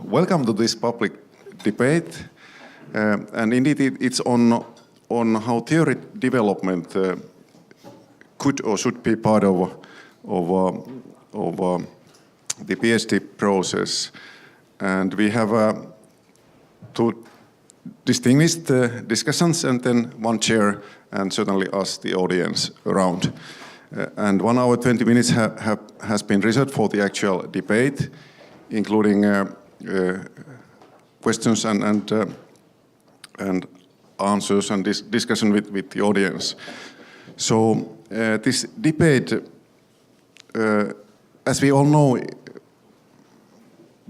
welcome to this public debate. And indeed, it's on how theory development could or should be part of the PhD process. And we have two distinguished discussions and then one chair and certainly us, the audience, around. And 1 hour 20 minutes has been reserved for the actual debate, including questions and answers and discussion with the audience. So this debate, as we all know,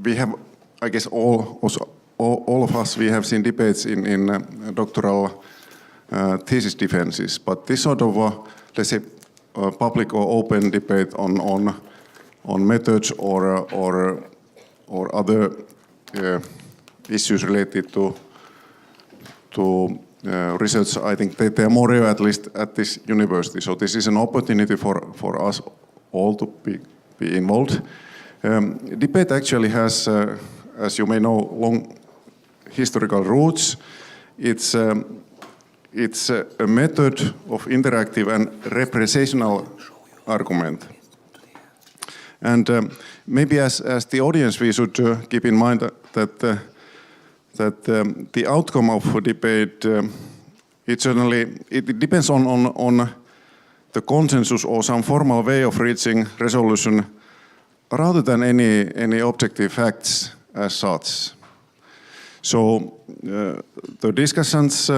we have, I guess, all of us, we have seen debates in doctoral thesis defenses, but this sort of, let's say, public or open debate on methods or other issues related to research, I think they are more rare, at least at this university. So this is an opportunity for us all to be involved. Debate actually has, as you may know, long historical roots. It's a method of interactive and representational argument. And maybe as the audience, we should keep in mind that the outcome of a debate, it depends on the consensus or some formal way of reaching resolution rather than any objective facts as such. So the discussions,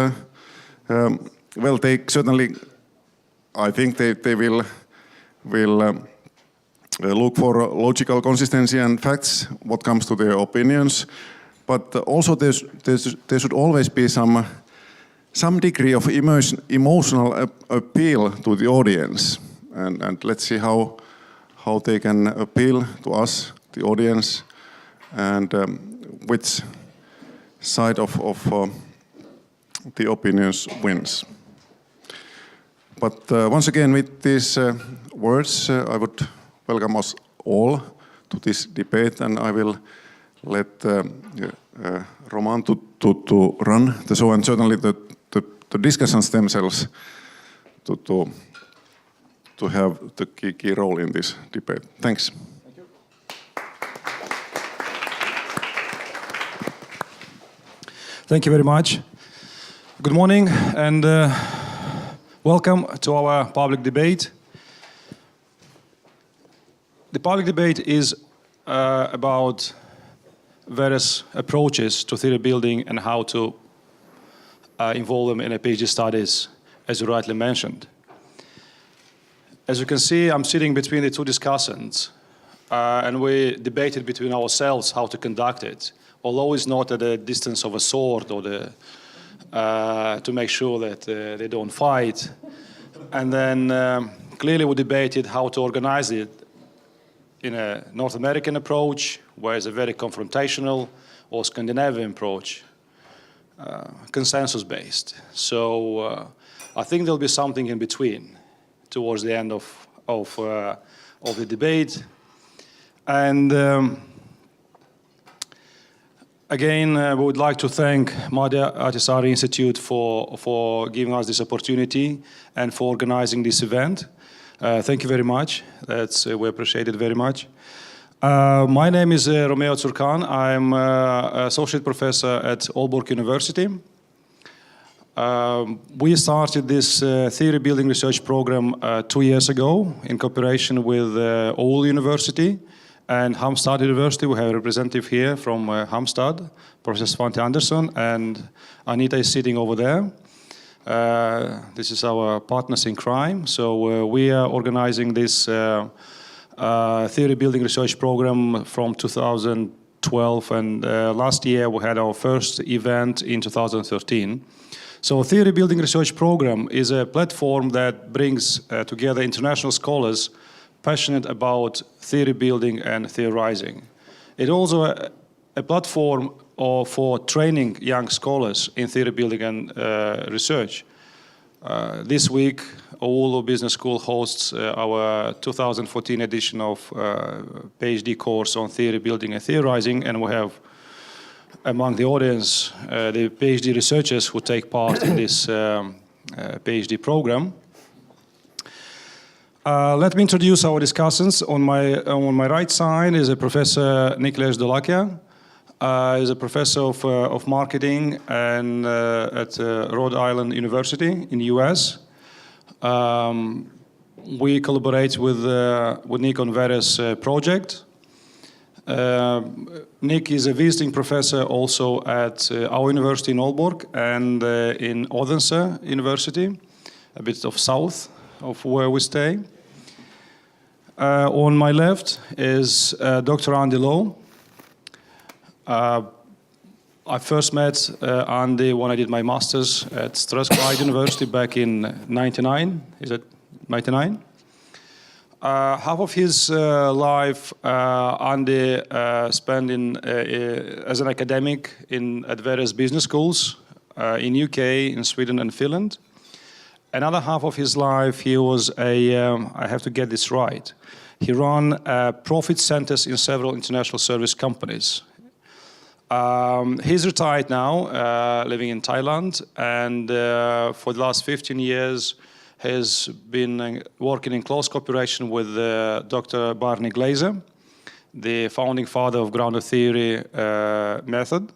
well, they certainly, I think they will look for logical consistency and facts what comes to their opinions, but also there should always be some degree of emotional appeal to the audience, and let's see how they can appeal to us, the audience, and which side of the opinions wins. But once again, with these words, I would welcome us all to this debate, and I will let Roman to run the show, and certainly the discussions themselves to have the key role in this debate. Thanks. Thank you. Thank you very much. Good morning and welcome to our public debate. The public debate is about various approaches to theory building and how to involve them in a PhD studies, as you rightly mentioned. As you can see, I'm sitting between the two discussants, and we debated between ourselves how to conduct it, although it's not at a distance of a sword or to make sure that they don't fight. And then clearly we debated how to organize it in a North American approach, where it's a very confrontational, or Scandinavian approach, consensus-based. So I think there'll be something in between towards the end of the debate. And again, we would like to thank Martti Ahtisaari Institute for giving us this opportunity and for organizing this event. Thank you very much. We appreciate it very much. My name is Romeo V. I'm associate professor at Aalborg University. We started this theory building research program 2 years ago in cooperation with Oulu University and Halmstad University. We have a representative here from Halmstad, Professor Svante Andersson, and Anita is sitting over there. This is our partners in crime. So we are organizing this theory building research program from 2012, and last year we had our first event in 2013. So theory building research program is a platform that brings together international scholars passionate about theory building and theorizing. It's also a platform for training young scholars in theory building and research. This week, Oulu Business School hosts our 2014 edition of PhD course on theory building and theorizing, and we have among the audience the PhD researchers who take part in this PhD program. Let me introduce our discussants. On my right side is a Professor Nikhilesh Dholakia. He's a professor of marketing and at Rhode Island University in the US. We collaborate with Nick on various projects. Nick is a visiting professor also at our university in Aalborg and in Odense University, a bit of south of where we stay. On my left is Dr. Andy Lowe. I first met Andy when I did my master's at Strathclyde University back in 99. Is it 99? Half of his life Andy spent as an academic at various business schools in UK, in Sweden and Finland. Another half of his life he was I have to get this right, he ran profit centers in several international service companies. He's retired now, living in Thailand, and for the last 15 years has been working in close cooperation with Dr. Barney Glaser, the founding father of grounded theory method,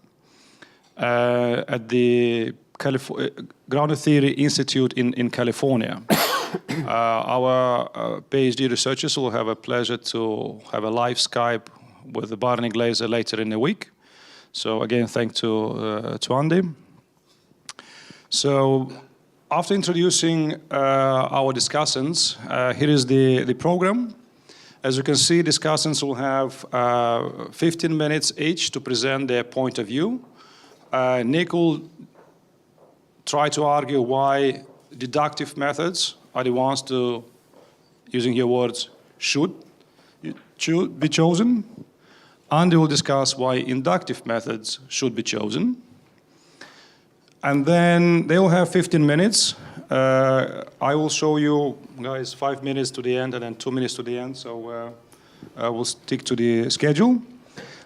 at the Grounded Theory Institute in California. Our PhD researchers will have a pleasure to have a live Skype with Barney Glaser later in the week. So again, thanks to Andy. So after introducing our discussants, here is the program. As you can see, discussants will have 15 minutes each to present their point of view. Nick will try to argue why deductive methods are the ones to, using your words, should be chosen. Andy will discuss why inductive methods should be chosen. And then they will have 15 minutes. I will show you guys 5 minutes to the end and then 2 minutes to the end, so we'll stick to the schedule.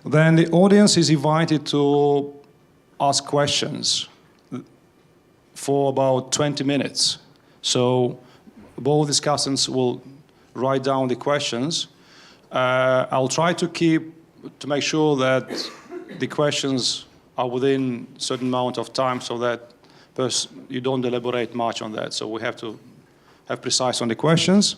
Then the audience is invited to ask questions for about 20 minutes. So both discussants will write down the questions. I'll try to make sure that the questions are within a certain amount of time so that you don't deliberate much on that. So we have to have precise on the questions.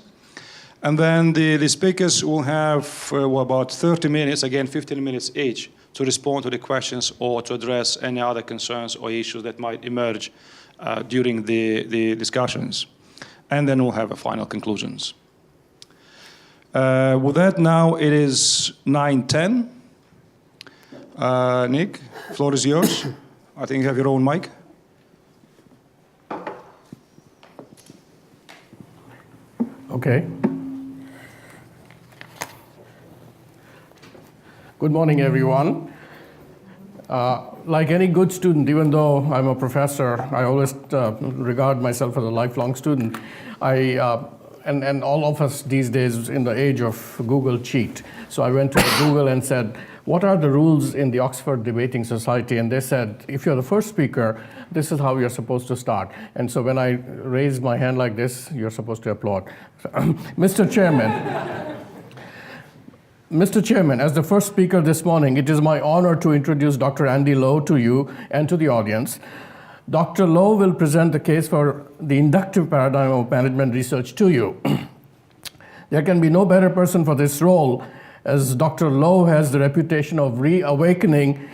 And then the speakers will have about 30 minutes, again 15 minutes each, to respond to the questions or to address any other concerns or issues that might emerge during the discussions. And then we'll have a final conclusions. With that, now it is 9:10. Nick, floor is yours. I think you have your own mic. Okay. Good morning, everyone. Like any good student, even though I'm a professor, I always regard myself as a lifelong student. And all of us these days in the age of Google cheat. So I went to Google and said, what are the rules in the Oxford Debating Society? And they said, if you're the first speaker, this is how you're supposed to start. And so when I raised my hand like this, you're supposed to applaud. Mr. Chairman, as the first speaker this morning, it is my honor to introduce Dr. Andy Lowe to you and to the audience. Dr. Lowe will present the case for the inductive paradigm of management research to you. There can be no better person for this role, as Dr. Lowe has the reputation of reawakening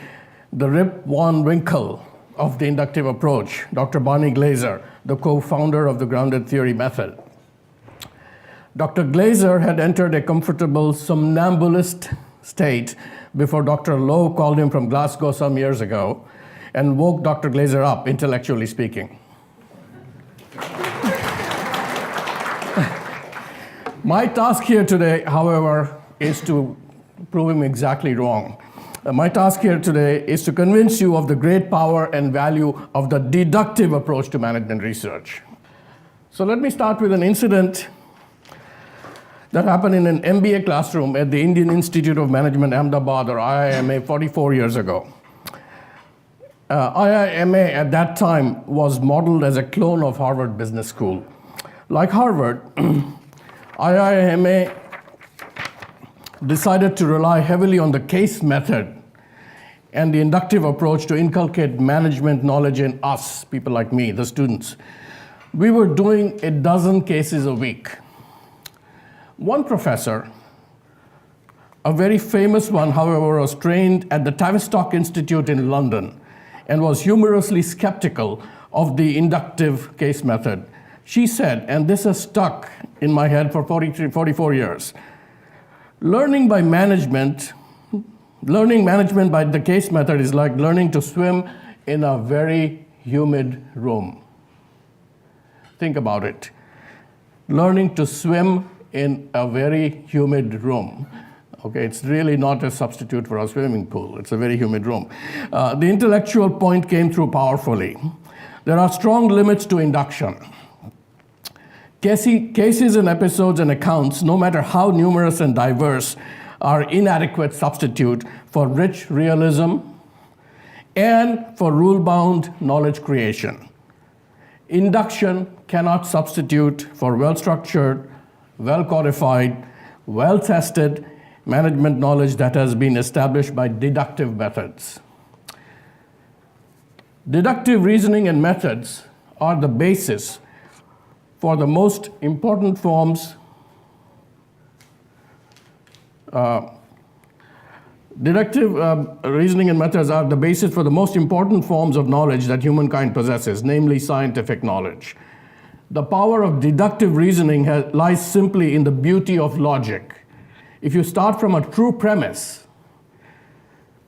the Rip Van Winkle of the inductive approach, Dr. Barney Glaser, the co-founder of the grounded theory method. Dr. Glaser had entered a comfortable somnambulist state before Dr. Lowe called him from Glasgow some years ago and woke Dr. Glaser up, intellectually speaking. My task here today, however, is to prove him exactly wrong. My task here today is to convince you of the great power and value of the deductive approach to management research. So let me start with an incident that happened in an MBA classroom at the Indian Institute of Management, Ahmedabad, or IIMA, 44 years ago. IIMA at that time was modeled as a clone of Harvard Business School. Like Harvard, IIMA decided to rely heavily on the case method and the inductive approach to inculcate management knowledge in us, people like me, the students. We were doing a dozen cases a week. One professor, a very famous one, however, was trained at the Tavistock Institute in London and was humorously skeptical of the inductive case method. She said, and this has stuck in my head for 44 years, learning management by the case method is like learning to swim in a very humid room. Think about it. Learning to swim in a very humid room. Okay, it's really not a substitute for a swimming pool. It's a very humid room. The intellectual point came through powerfully. There are strong limits to induction. Cases and episodes and accounts, no matter how numerous and diverse, are inadequate substitute for rich realism and for rule-bound knowledge creation. Induction cannot substitute for well-structured, well-codified, well-tested management knowledge that has been established by deductive methods. Deductive reasoning and methods are the basis for the most important forms Deductive reasoning and methods are the basis for the most important forms of knowledge that humankind possesses, namely scientific knowledge. The power of deductive reasoning lies simply in the beauty of logic. If you start from a true premise,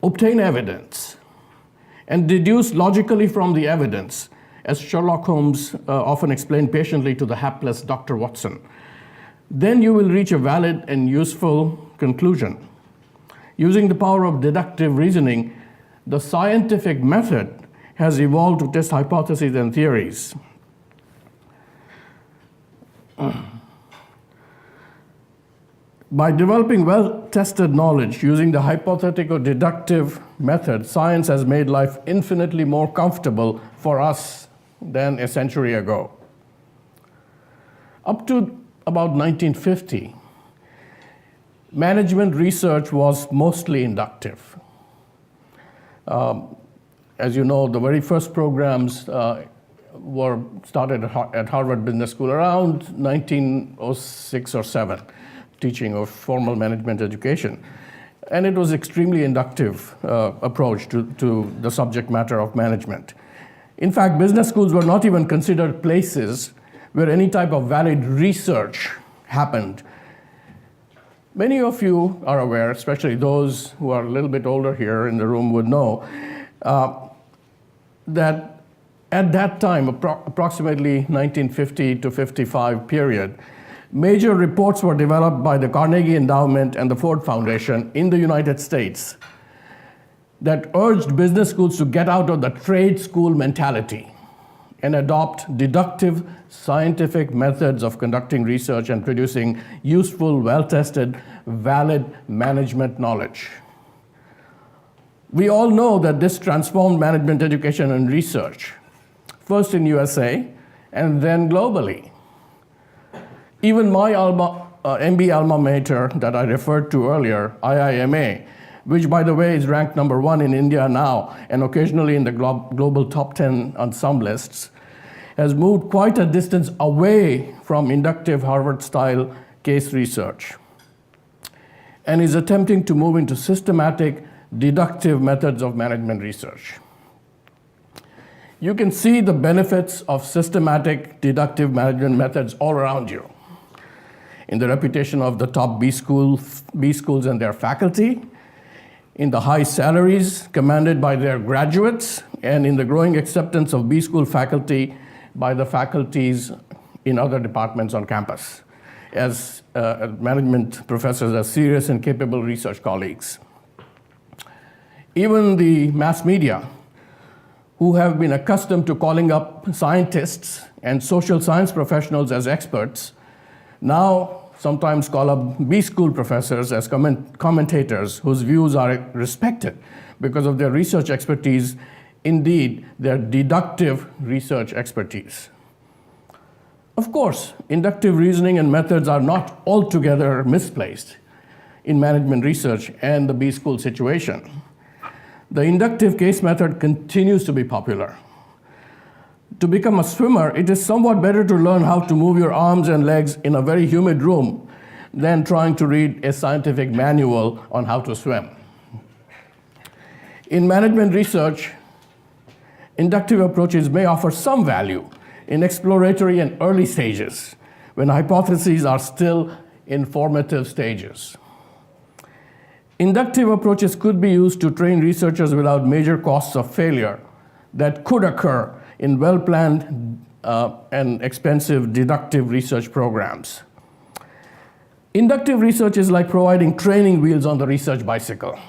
obtain evidence, and deduce logically from the evidence, as Sherlock Holmes often explained patiently to the hapless Dr. Watson, then you will reach a valid and useful conclusion. Using the power of deductive reasoning, the scientific method has evolved to test hypotheses and theories. By developing well-tested knowledge using the hypothetical deductive method, science has made life infinitely more comfortable for us than a century ago. Up to about 1950, management research was mostly inductive. As you know, the very first programs were started at Harvard Business School around 1906 or 7, teaching of formal management education. And it was extremely inductive approach to the subject matter of management. In fact, business schools were not even considered places where any type of valid research happened. Many of you are aware, especially those who are a little bit older here in the room would know, that at that time, approximately 1950 to 55 period, major reports were developed by the Carnegie Endowment and the Ford Foundation in the United States that urged business schools to get out of the trade school mentality and adopt deductive scientific methods of conducting research and producing useful, well-tested, valid management knowledge. We all know that this transformed management education and research, first in USA and then globally. Even my MB alma mater that I referred to earlier, IIMA, which by the way is ranked #1 in India now and occasionally in the global top 10 on some lists, has moved quite a distance away from inductive Harvard-style case research and is attempting to move into systematic deductive methods of management research. You can see the benefits of systematic deductive management methods all around you. In the reputation of the top B schools and their faculty, in the high salaries commanded by their graduates, and in the growing acceptance of B school faculty by the faculties in other departments on campus as management professors, as serious and capable research colleagues. Even the mass media, who have been accustomed to calling up scientists and social science professionals as experts, now sometimes call up B school professors as commentators whose views are respected because of their research expertise indeed their deductive research expertise. Of course, inductive reasoning and methods are not altogether misplaced in management research and the B school situation. The inductive case method continues to be popular. To become a swimmer, it is somewhat better to learn how to move your arms and legs in a very humid room than trying to read a scientific manual on how to swim. In management research, inductive approaches may offer some value in exploratory and early stages when hypotheses are still in formative stages. Inductive approaches could be used to train researchers without major costs of failure that could occur in well-planned and expensive deductive research programs. Inductive research is like providing training wheels on the research bicycle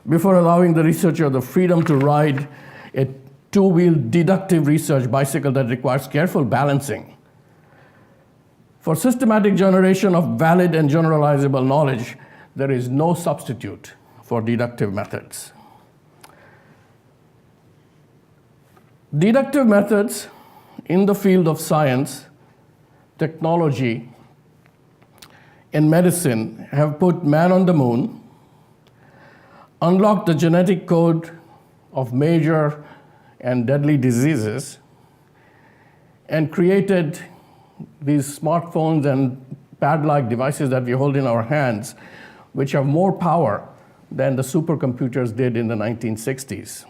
before allowing the researcher the freedom to ride a two-wheel deductive research bicycle that requires careful balancing. For systematic generation of valid and generalizable knowledge, there is no substitute for deductive methods. Deductive methods in the field of science, technology, and medicine have put man on the moon, unlocked the genetic code of major and deadly diseases, and created these smartphones and pad-like devices that we hold in our hands, which have more power than the supercomputers did in the 1960s.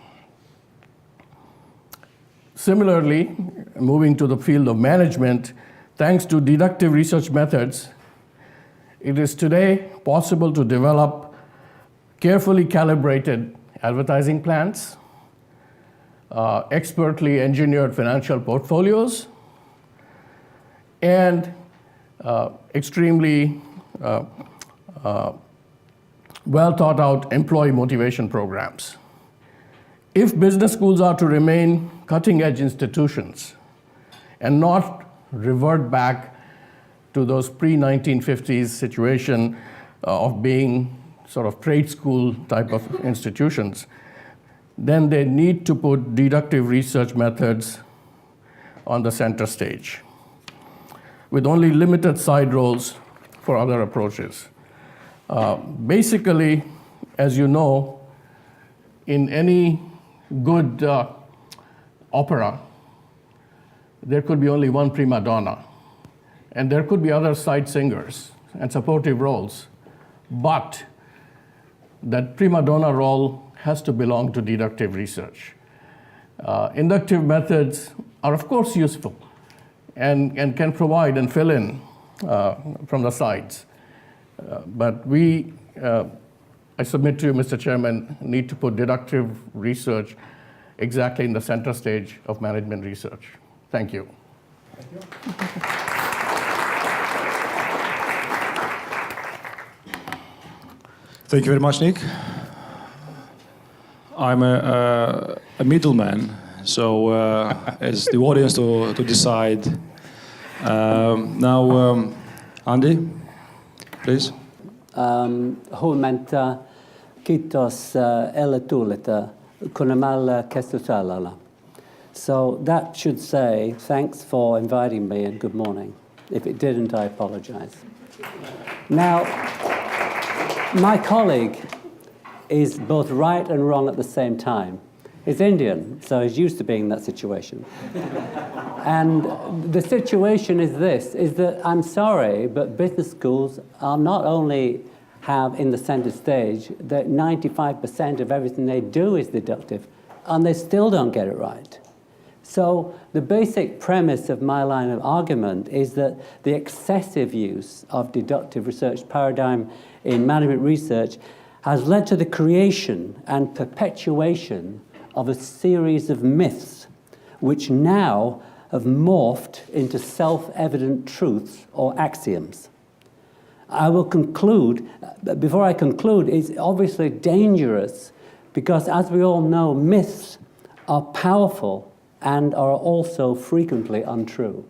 Similarly, moving to the field of management, thanks to deductive research methods, it is today possible to develop carefully calibrated advertising plans, expertly engineered financial portfolios, and extremely well thought out employee motivation programs. If business schools are to remain cutting edge institutions and not revert back to those pre-1950s situation of being sort of trade school type of institutions, then they need to put deductive research methods on the center stage, with only limited side roles for other approaches. Basically, as you know, in any good opera, there could be only one prima donna, and there could be other side singers and supportive roles, but that prima donna role has to belong to deductive research. Inductive methods are of course useful and can provide and fill in from the sides. But we, I submit to you, Mr. Chairman, need to put deductive research exactly in the center stage of management research. Thank you. Thank you. Thank you very much, Nick. I'm a middleman, so it's the audience to decide. Now, Andy, please. Huomenta. Kiitos elle tullita kuunnelmalla keskustelua. So that should say thanks for inviting me and good morning. If it didn't, I apologize. Now, my colleague is both right and wrong at the same time. He's Indian, so he's used to being in that situation. And the situation is this, is that I'm sorry, but business schools are not only have in the center stage that 95% of everything they do is deductive, and they still don't get it right. So the basic premise of my line of argument is that the excessive use of deductive research paradigm in management research has led to the creation and perpetuation of a series of myths which now have morphed into self-evident truths or axioms. I will conclude, before I conclude, it's obviously dangerous because, as we all know, myths are powerful and are also frequently untrue.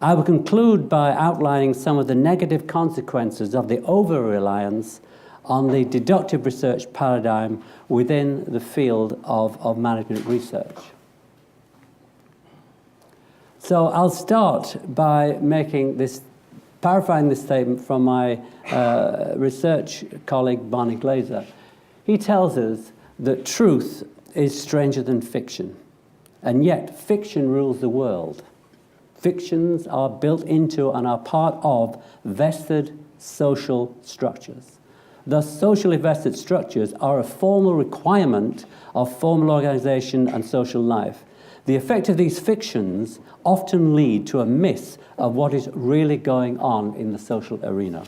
I will conclude by outlining some of the negative consequences of the over-reliance on the deductive research paradigm within the field of management research. So I'll start by paraphrasing this statement from my research colleague, Barney Glaser. He tells us that truth is stranger than fiction, and yet fiction rules the world. Fictions are built into and are part of vested social structures. Thus, socially vested structures are a formal requirement of formal organization and social life. The effect of these fictions often lead to a miss of what is really going on in the social arena.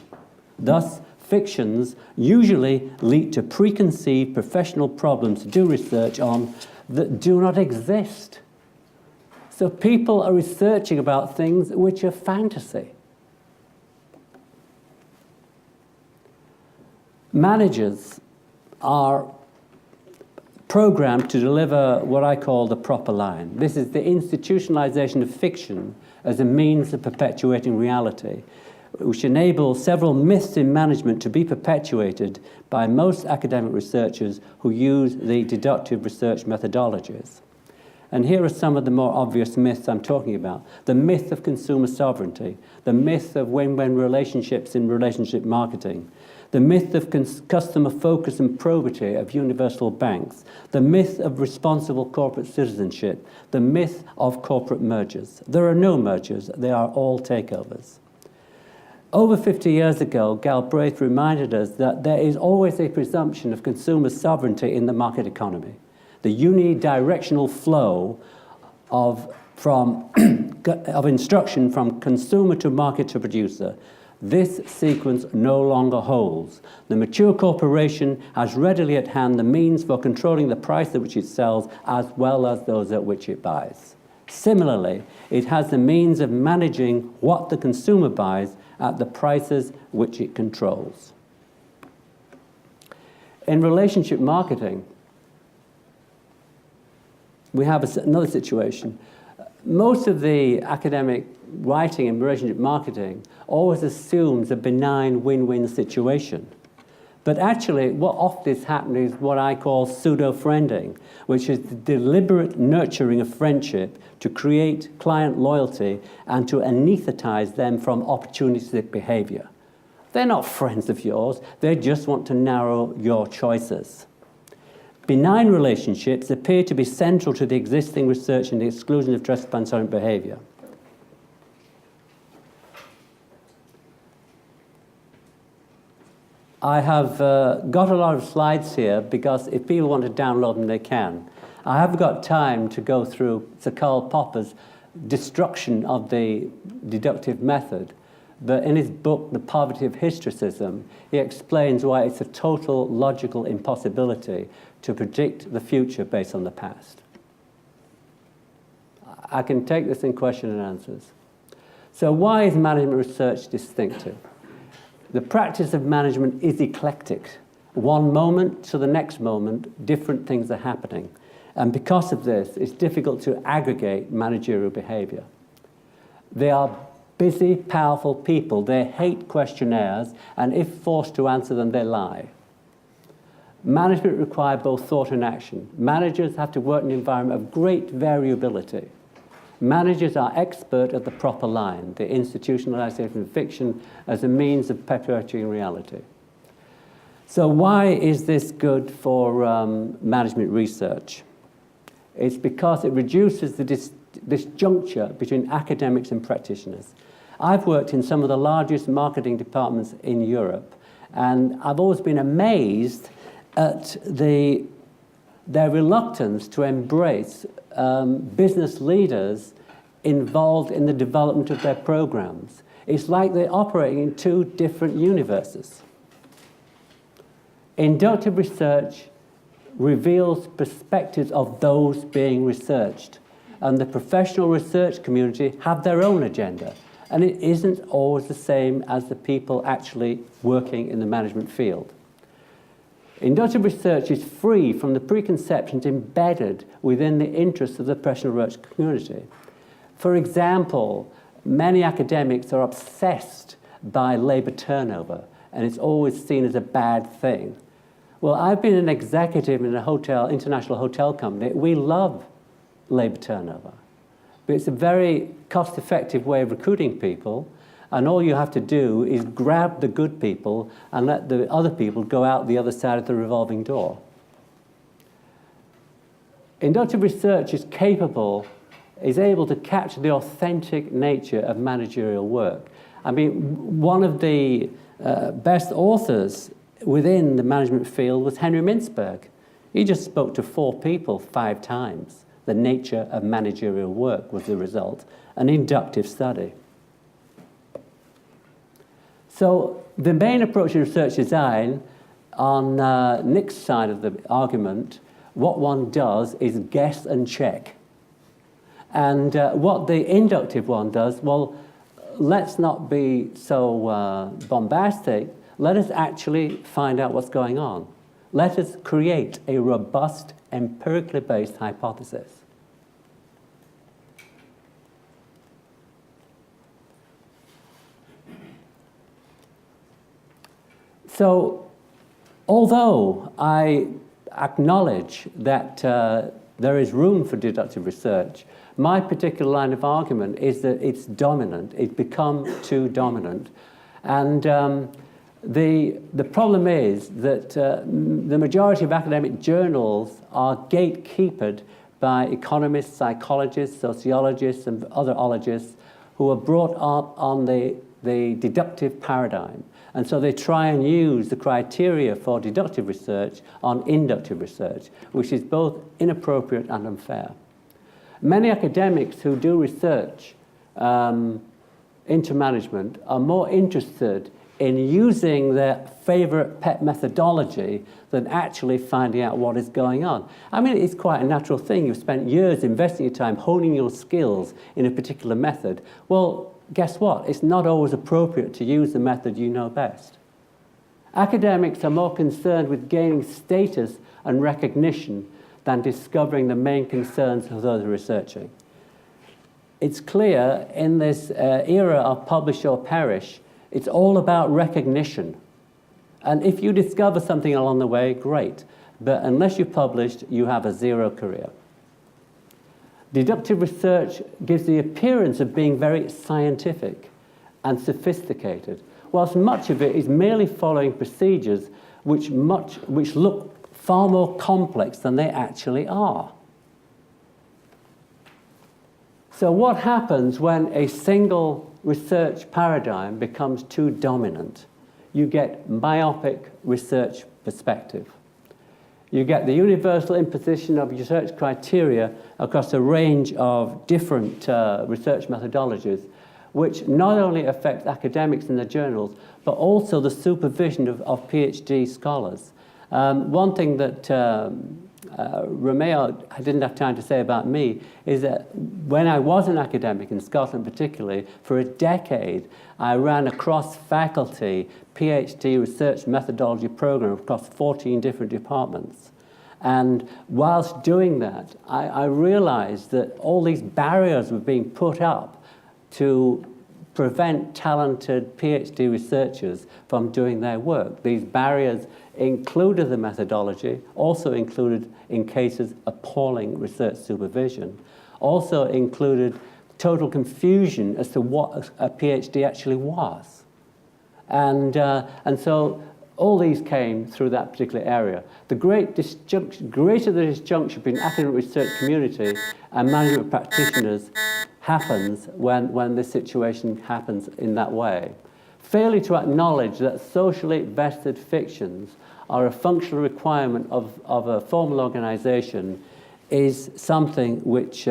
Thus, fictions usually lead to preconceived professional problems to do research on that do not exist. So people are researching about things which are fantasy. Managers are programmed to deliver what I call the proper line. This is the institutionalization of fiction as a means of perpetuating reality, which enables several myths in management to be perpetuated by most academic researchers who use the deductive research methodologies. And here are some of the more obvious myths I'm talking about. The myth of consumer sovereignty, the myth of win-win relationships in relationship marketing, the myth of customer focus and probity of universal banks, the myth of responsible corporate citizenship, the myth of corporate mergers. There are no mergers, they are all takeovers. Over 50 years ago, Galbraith reminded us that there is always a presumption of consumer sovereignty in the market economy. The unidirectional flow of instruction from consumer to market to producer. This sequence no longer holds. The mature corporation has readily at hand the means for controlling the price at which it sells as well as those at which it buys. Similarly, it has the means of managing what the consumer buys at the prices which it controls. In relationship marketing, we have another situation. Most of the academic writing in relationship marketing always assumes a benign win-win situation. But actually, what often is happening is what I call pseudo-friending, which is the deliberate nurturing of friendship to create client loyalty and to anesthetize them from opportunistic behavior. They're not friends of yours, they just want to narrow your choices. Benign relationships appear to be central to the existing research and the exclusion of transparent behavior. I have got a lot of slides here because if people want to download them, they can. I haven't got time to go through Sir Karl Popper's destruction of the deductive method, but in his book, The Poverty of Historicism, he explains why it's a total logical impossibility to predict the future based on the past. I can take this in question and answers. So why is management research distinctive? The practice of management is eclectic. One moment to the next moment, different things are happening. And because of this, it's difficult to aggregate managerial behavior. They are busy, powerful people. They hate questionnaires, and if forced to answer them, they lie. Management requires both thought and action. Managers have to work in an environment of great variability. Managers are expert at the proper line, the institutionalization of fiction as a means of perpetuating reality. So why is this good for management research? It's because it reduces the disjuncture between academics and practitioners. I've worked in some of the largest marketing departments in Europe, and I've always been amazed at their reluctance to embrace business leaders involved in the development of their programs. It's like they're operating in two different universes. Inductive research reveals perspectives of those being researched, and the professional research community have their own agenda, and it isn't always the same as the people actually working in the management field. Inductive research is free from the preconceptions embedded within the interests of the professional research community. For example, many academics are obsessed by labor turnover and it's always seen as a bad thing. Well, I've been an executive in a hotel, international hotel company. We love labor turnover, but it's a very cost-effective way of recruiting people, and all you have to do is grab the good people and let the other people go out the other side of the revolving door. Inductive research is able to capture the authentic nature of managerial work. I mean, one of the best authors within the management field was Henry Mintzberg. He just spoke to 4 people 5 times. The nature of managerial work was the result, an inductive study. So the main approach to research design, on Nick's side of the argument, what one does is guess and check. And what the inductive one does, well, let's not be so bombastic. Let us actually find out what's going on. Let us create a robust, empirically based hypothesis. So, although I acknowledge that there is room for deductive research, my particular line of argument is that it's dominant. It's become too dominant. And the problem is that the majority of academic journals are gatekeepered by economists, psychologists, sociologists, and other ologists who are brought up on the deductive paradigm. And so they try and use the criteria for deductive research on inductive research, which is both inappropriate and unfair. Many academics who do research into management are more interested in using their favorite pet methodology than actually finding out what is going on. I mean, it's quite a natural thing. You've spent years investing your time honing your skills in a particular method. Well, guess what? It's not always appropriate to use the method you know best. Academics are more concerned with gaining status and recognition than discovering the main concerns of those researching. It's clear in this era of publish or perish, it's all about recognition. And if you discover something along the way, great. But unless you're published, you have a 0 career. Deductive research gives the appearance of being very scientific and sophisticated, whilst much of it is merely following procedures which look far more complex than they actually are. So what happens when a single research paradigm becomes too dominant? You get myopic research perspective. You get the universal imposition of research criteria across a range of different research methodologies, which not only affects academics in the journals, but also the supervision of PhD scholars. One thing that Romeo didn't have time to say about me is that when I was an academic, in Scotland particularly, for a decade, I ran a cross-faculty PhD research methodology program across 14 different departments. And whilst doing that, I realized that all these barriers were being put up to prevent talented PhD researchers from doing their work. These barriers included the methodology, also included, in cases, appalling research supervision, also included total confusion as to what a PhD actually was. And so all these came through that particular area. The greater the disjunction between academic research community and management practitioners happens when this situation happens in that way. Failure to acknowledge that socially vested fictions are a functional requirement of a formal organization is something which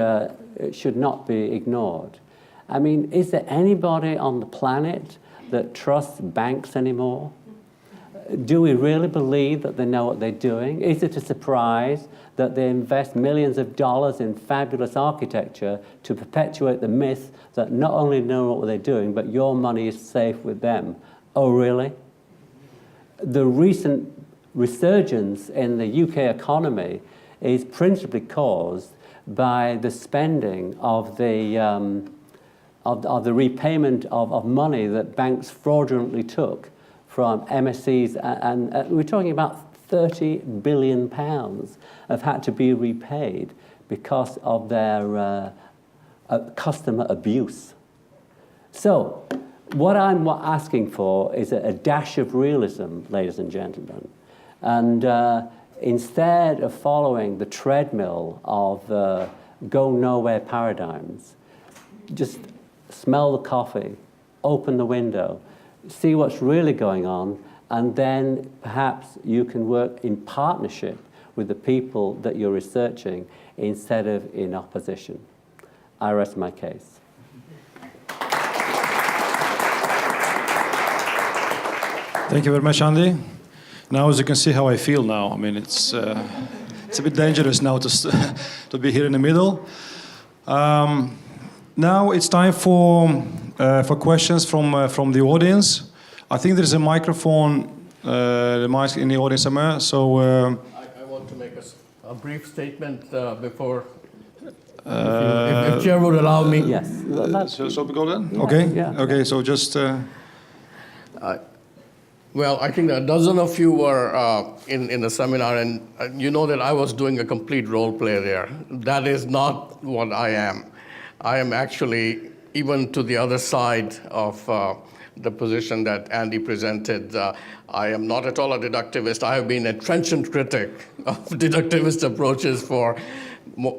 should not be ignored. I mean, is there anybody on the planet that trusts banks anymore? Do we really believe that they know what they're doing? Is it a surprise that they invest millions of dollars in fabulous architecture to perpetuate the myth that not only know what they're doing, but your money is safe with them? Oh, really? The recent resurgence in the UK economy is principally caused by the spending of the repayment of money that banks fraudulently took from MSCs, and we're talking about £30 billion have had to be repaid because of their customer abuse. So, what I'm asking for is a dash of realism, ladies and gentlemen. And instead of following the treadmill of go nowhere paradigms, just smell the coffee, open the window, see what's really going on, and then perhaps you can work in partnership with the people that you're researching instead of in opposition. I rest my case. Thank you very much, Andy. Now, as you can see how I feel now, I mean, it's a bit dangerous now to be here in the middle. Now it's time for questions from the audience. I think there's a microphone, the mic in the audience somewhere. So I want to make a brief statement before, if Chair would allow me. Yes. So we go then? Okay. Yeah. Okay. So just. Well, I think a dozen of you were in the seminar, and you know that I was doing a complete role play there. That is not what I am. I am actually even to the other side of the position that Andy presented. I am not at all a deductivist. I have been a trenchant critic of deductivist approaches for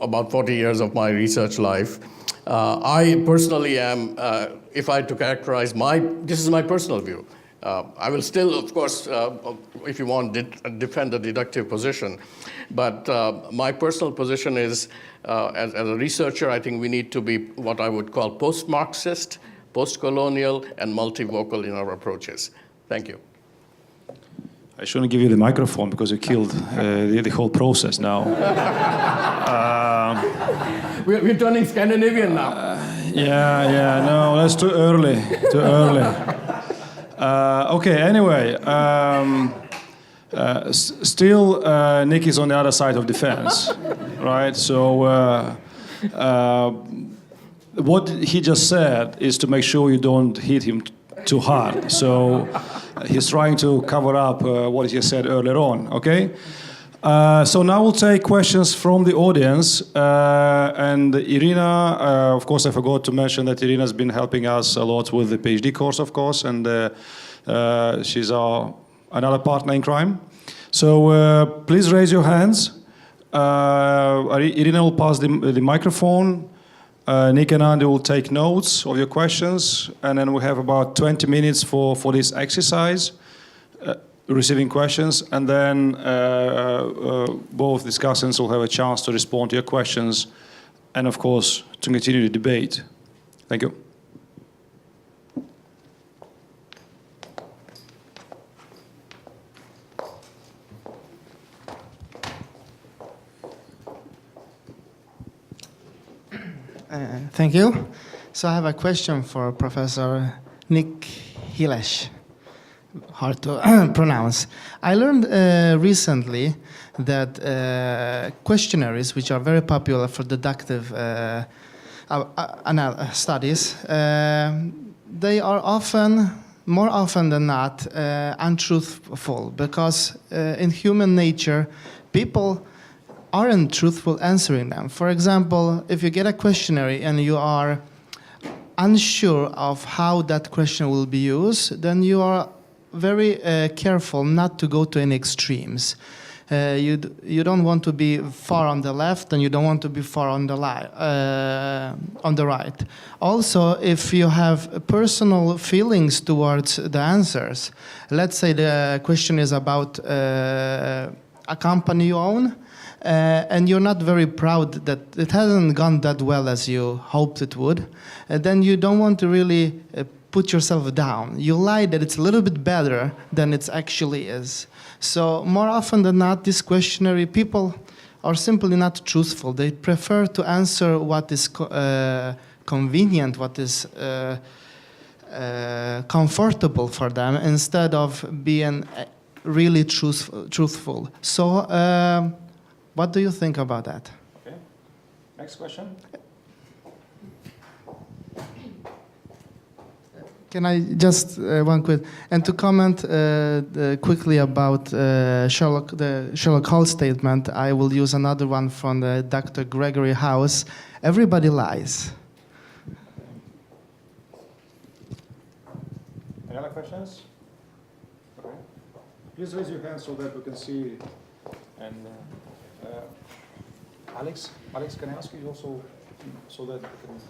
about 40 years of my research life. I personally am, if I had to characterize this is my personal view. I will still, of course, if you want, defend the deductive position. But my personal position is, as a researcher, I think we need to be what I would call post-Marxist, post-colonial, and multivocal in our approaches. Thank you. I shouldn't give you the microphone because you killed the whole process now. We're turning Scandinavian now. No, that's too early. Okay, anyway, still Nick is on the other side of the fence, right? So what he just said is to make sure you don't hit him too hard. So he's trying to cover up what he said earlier on, okay? So now we'll take questions from the audience. And Irina, of course, I forgot to mention that Irina's been helping us a lot with the PhD course, of course, and she's another partner in crime. So please raise your hands. Irina will pass the microphone. Nick and Andy will take notes of your questions, and then we have about 20 minutes for this exercise. Receiving questions, and then both discussants will have a chance to respond to your questions, and of course to continue the debate. Thank you. Thank you. So I have a question for Professor Nikhilesh. Hard to pronounce. I learned recently that questionnaires, which are very popular for deductive studies, they are more often than not, untruthful, because in human nature, people aren't truthful answering them. For example, if you get a questionnaire and you are unsure of how that question will be used, then you are very careful not to go to any extremes. You don't want to be far on the left, and you don't want to be far on the right. Also, if you have personal feelings towards the answers, let's say the question is about a company you own, and you're not very proud that it hasn't gone that well as you hoped it would, then you don't want to really put yourself down. You lie that it's a little bit better than it actually is. So more often than not, this questionnaire, people are simply not truthful. They prefer to answer what is convenient, what is comfortable for them, instead of being really truthful. So what do you think about that? Okay. Next question. Can I just one quick and to comment quickly about the Sherlock Holmes statement? I will use another one from Dr. Gregory House. Everybody lies. Any other questions? Okay. Please raise your hand so that we can see. And Alex, can I ask you also so that we can...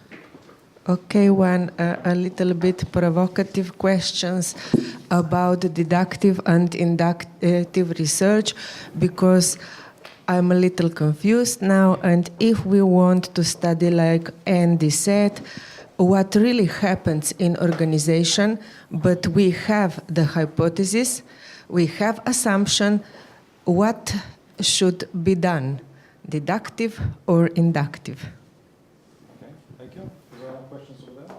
Okay, one a little bit provocative questions about deductive and inductive research, because I'm a little confused now, and if we want to study, like Andy said, what really happens in organization, but we have the hypothesis, we have assumption, what should be done, deductive or inductive? Okay, thank you. Is there any questions over there?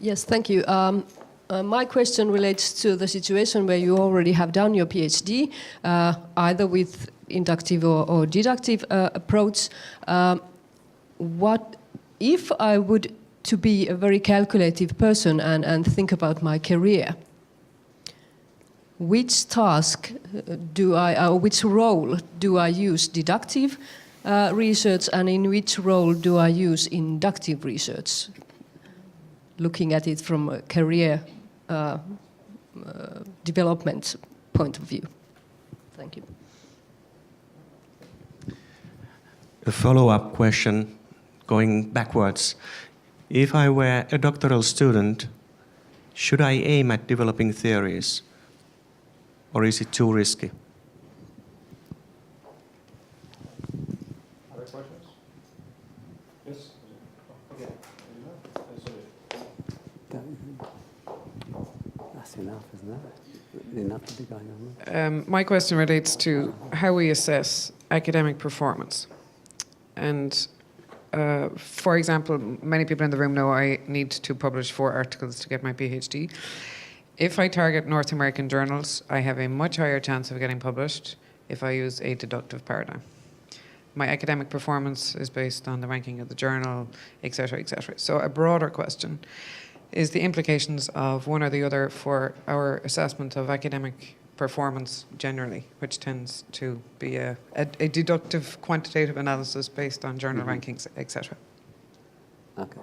Yes, thank you. My question relates to the situation where you already have done your PhD, either with inductive or deductive approach. What if I would to be a very calculative person and think about my career? Which task do which role do I use deductive research, and in which role do I use inductive research? Looking at it from a career development point of view. Thank you. A follow-up question, going backwards. If I were a doctoral student, should I aim at developing theories, or is it too risky? Other questions? Yes? Okay. That's enough, isn't it? Enough to be going on. My question relates to how we assess academic performance. And for example, many people in the room know I need to publish 4 articles to get my PhD. If I target North American journals, I have a much higher chance of getting published if I use a deductive paradigm. My academic performance is based on the ranking of the journal, etc., etc. So a broader question is the implications of one or the other for our assessment of academic performance generally, which tends to be a deductive quantitative analysis based on journal rankings, etc. Okay.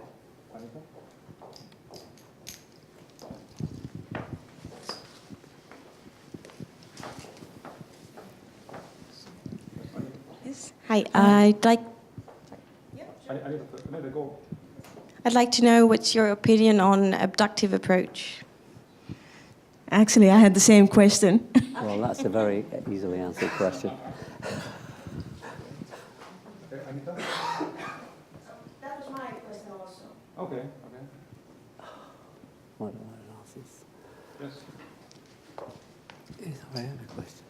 Yes. Hi, I'd like to know what's your opinion on abductive approach. Actually, I had the same question. Well, that's a very easily answered question. That was my question also. Okay. What analysis? Yes. I have a question.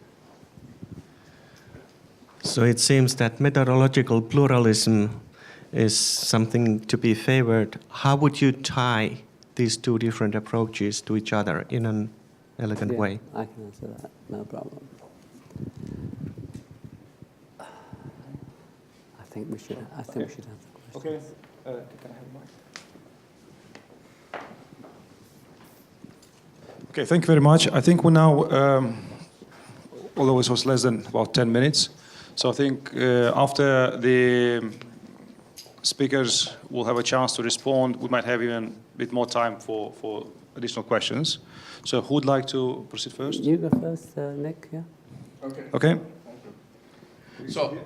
So it seems that methodological pluralism is something to be favored. How would you tie these 2 different approaches to each other in an elegant way? I can answer that, no problem. I think we should answer the question. Okay. Can I have a mic? Okay, thank you very much. I think we now, although it was less than about 10 minutes, so I think after the speakers will have a chance to respond, we might have even a bit more time for additional questions. So who would like to proceed first? You go first, Nick, yeah? Okay. So,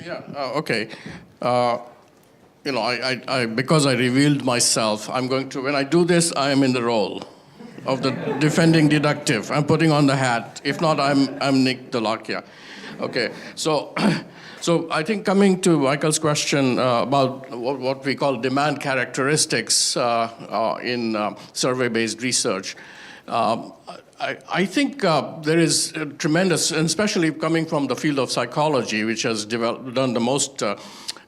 yeah, okay. I because I revealed myself, I'm going to, when I do this, I am in the role of the defending deductive. I'm putting on the hat. If not, I'm Nikhilesh Dholakia. Okay, so I think coming to Michael's question about what we call demand characteristics in survey-based research, I think there is a tremendous, and especially coming from the field of psychology, which has done the most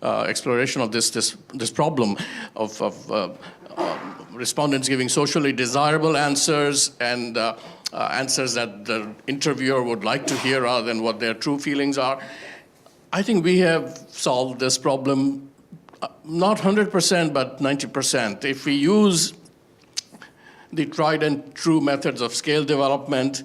exploration of this problem of respondents giving socially desirable answers and answers that the interviewer would like to hear rather than what their true feelings are. I think we have solved this problem, not 100%, but 90%. If we use the tried and true methods of scale development,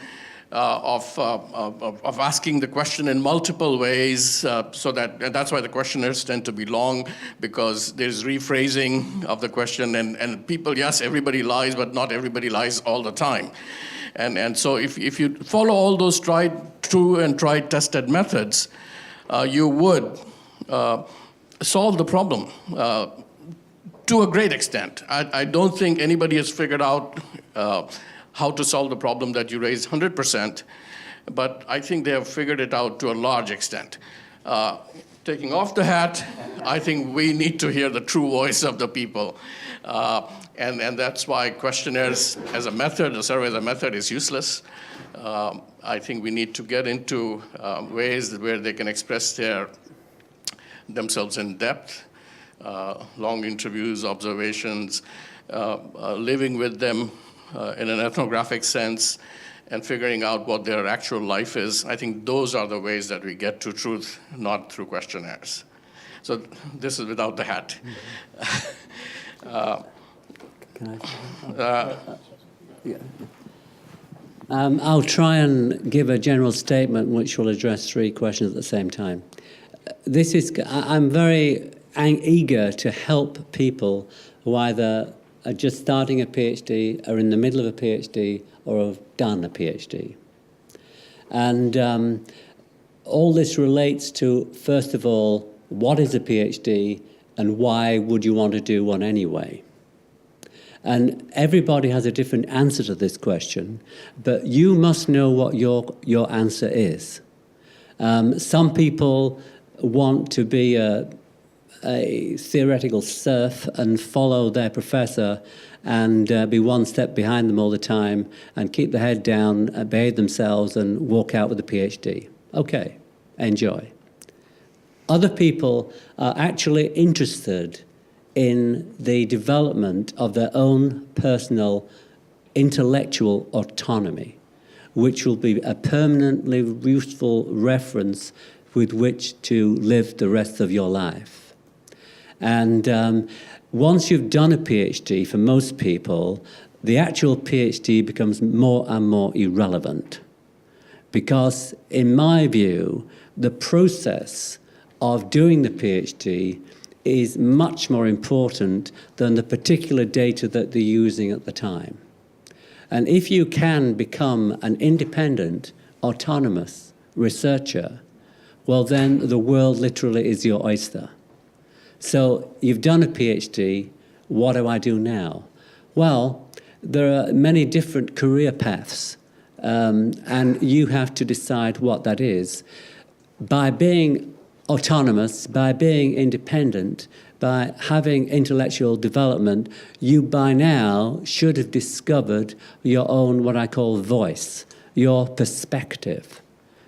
of asking the question in multiple ways, so that's why the questionnaires tend to be long, because there's rephrasing of the question, and people, yes, everybody lies, but not everybody lies all the time. And so if you follow all those tried, true, and tried, tested methods, you would solve the problem to a great extent. I don't think anybody has figured out how to solve the problem that you raised 100%, but I think they have figured it out to a large extent. Taking off the hat, I think we need to hear the true voice of the people. And that's why questionnaires as a method, the survey as a method, is useless. I think we need to get into ways where they can express themselves in depth, long interviews, observations, living with them in an ethnographic sense, and figuring out what their actual life is. I think those are the ways that we get to truth, not through questionnaires. So this is without the hat. Can I? I'll try and give a general statement which will address three questions at the same time. I'm very eager to help people who either are just starting a PhD, are in the middle of a PhD, or have done a PhD. And all this relates to, first of all, what is a PhD and why would you want to do one anyway? And everybody has a different answer to this question, but you must know what your answer is. Some people want to be a theoretical serf and follow their professor and be one step behind them all the time and keep their head down, behave themselves and walk out with a PhD. Okay, enjoy. Other people are actually interested in the development of their own personal intellectual autonomy, which will be a permanently useful reference with which to live the rest of your life. And once you've done a PhD, for most people, the actual PhD becomes more and more irrelevant. Because, in my view, the process of doing the PhD is much more important than the particular data that they're using at the time. And if you can become an independent, autonomous researcher, well, then the world literally is your oyster. So you've done a PhD, what do I do now? Well, there are many different career paths, and you have to decide what that is. By being autonomous, by being independent, by having intellectual development, you by now should have discovered your own, what I call, voice, your perspective.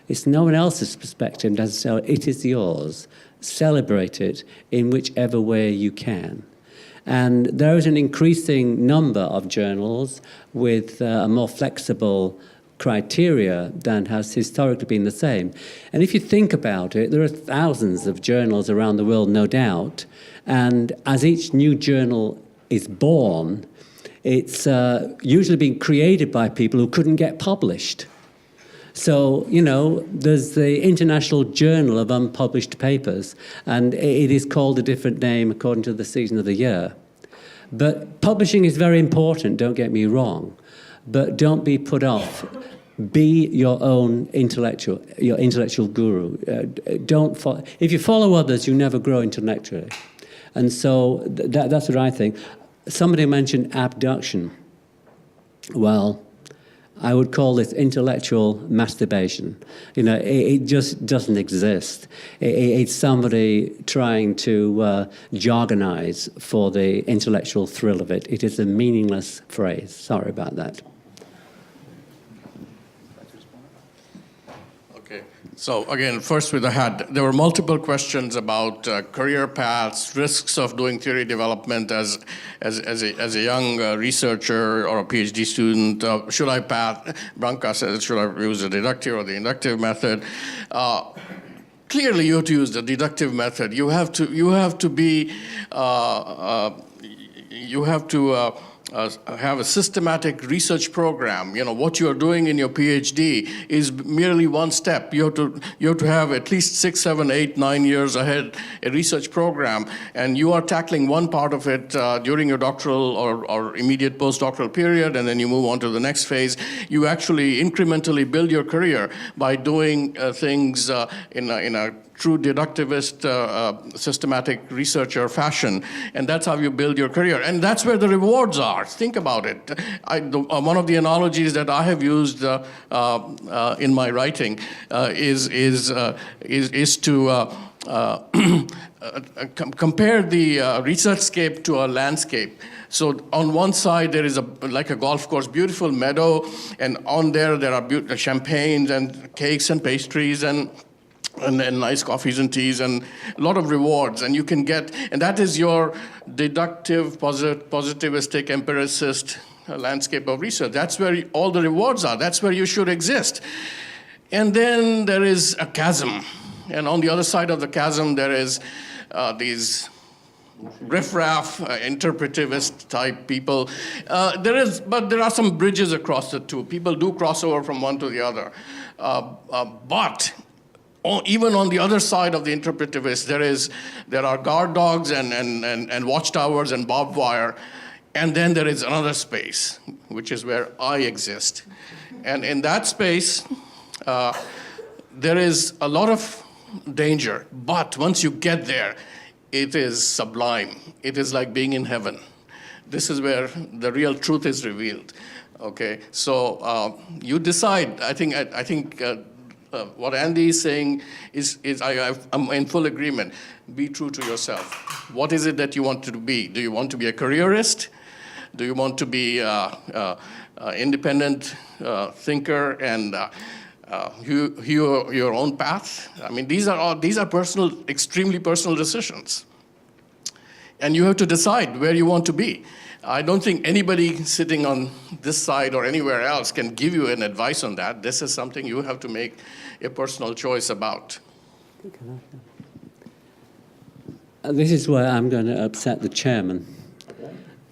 It's no one else's perspective necessarily, it is yours. Celebrate it in whichever way you can. And there is an increasing number of journals with a more flexible criteria than has historically been the same. And if you think about it, there are thousands of journals around the world, no doubt, and as each new journal is born, it's usually being created by people who couldn't get published. So, you know, there's the International Journal of Unpublished Papers, and it is called a different name according to the season of the year. But publishing is very important, don't get me wrong, but don't be put off. Be your own your intellectual guru. If you follow others, you never grow intellectually. And so that's what I think. Somebody mentioned abduction. Well, I would call this intellectual masturbation. You know, it just doesn't exist. It's somebody trying to jargonize for the intellectual thrill of it. It is a meaningless phrase. Sorry about that. Okay, So again, first with the hat, there were multiple questions about career paths, risks of doing theory development as a young researcher or a PhD student. Branka says, should I use the deductive or the inductive method? Clearly, you have to use the deductive method. You have to have a systematic research program. You know, what you're doing in your PhD is merely one step. You have to have at least 6, 7, 8, 9 years ahead a research program, and you are tackling one part of it during your doctoral or immediate postdoctoral period, and then you move on to the next phase. You actually incrementally build your career by doing things in a true deductivist, systematic researcher fashion, and that's how you build your career. And that's where the rewards are. Think about it. One of the analogies that I have used in my writing is to compare the researchscape to a landscape. So on one side there is like a golf course, beautiful meadow, and on there are champagnes and cakes and pastries and nice coffees and teas and a lot of rewards, and you can get, and that is your deductive, positivistic, empiricist landscape of research. That's where all the rewards are. That's where you should exist. And then there is a chasm, and on the other side of the chasm there is these riffraff, interpretivist type people. But there are some bridges across the two. People do cross over from one to the other. But even on the other side of the interpretivist, there are guard dogs and watchtowers and barbed wire, and then there is another space, which is where I exist. And in that space, there is a lot of danger, but once you get there, it is sublime. It is like being in heaven. This is where the real truth is revealed. Okay, so you decide. I think. What Andy is saying is I'm in full agreement. Be true to yourself. What is it that you want to be? Do you want to be a careerist? Do you want to be an independent thinker and hew your own path? I mean, these are personal, extremely personal decisions, and you have to decide where you want to be. I don't think anybody sitting on this side or anywhere else can give you an advice on that. This is something you have to make a personal choice about. This is where I'm going to upset the chairman.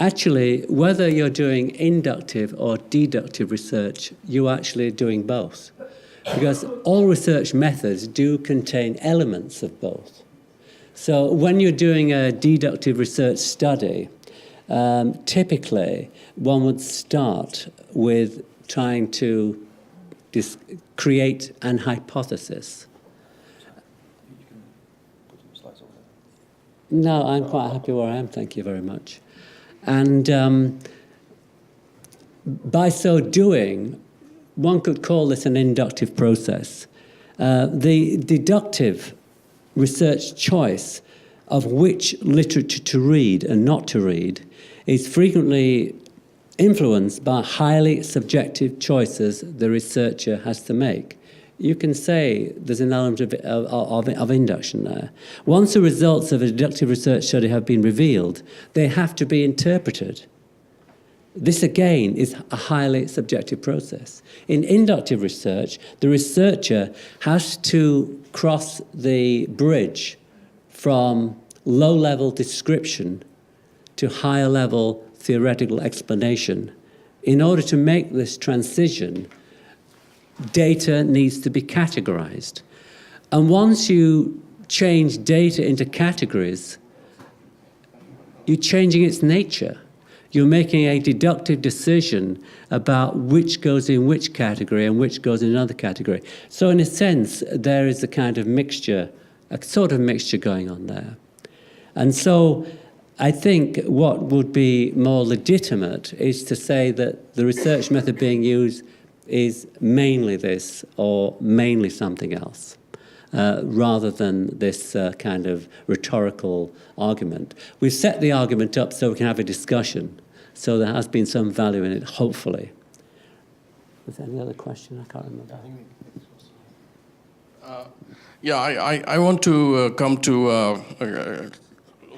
Actually, whether you're doing inductive or deductive research, you're actually doing both. Because all research methods do contain elements of both. So when you're doing a deductive research study, typically, one would start with trying to create an hypothesis. No, I'm quite happy where I am, thank you very much. And by so doing, one could call this an inductive process. The deductive research choice of which literature to read and not to read is frequently influenced by highly subjective choices the researcher has to make. You can say there's an element of induction there. Once the results of a deductive research study have been revealed, they have to be interpreted. This, again, is a highly subjective process. In inductive research, the researcher has to cross the bridge from low-level description to higher-level theoretical explanation. In order to make this transition, data needs to be categorized. And once you change data into categories, you're changing its nature. You're making a deductive decision about which goes in which category and which goes in another category. So in a sense, there is a kind of mixture, a sort of mixture going on there. And so I think what would be more legitimate is to say that the research method being used is mainly this or mainly something else, rather than this kind of rhetorical argument. We've set the argument up so we can have a discussion, so there has been some value in it, hopefully. Was there any other question? I can't remember. I want to come to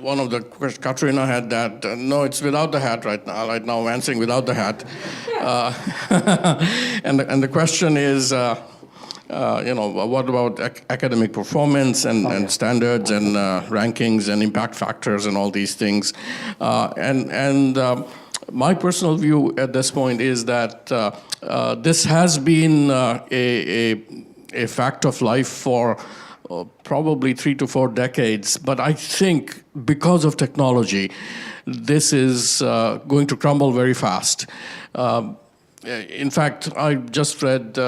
one of the questions. Katrina had that. No, it's without the hat right now. Right now, I'm answering without the hat. And the question is, what about academic performance and standards and rankings and impact factors and all these things? My personal view at this point is that this has been a fact of life for probably 3 to 4 decades. But I think because of technology, this is going to crumble very fast. In fact, I just read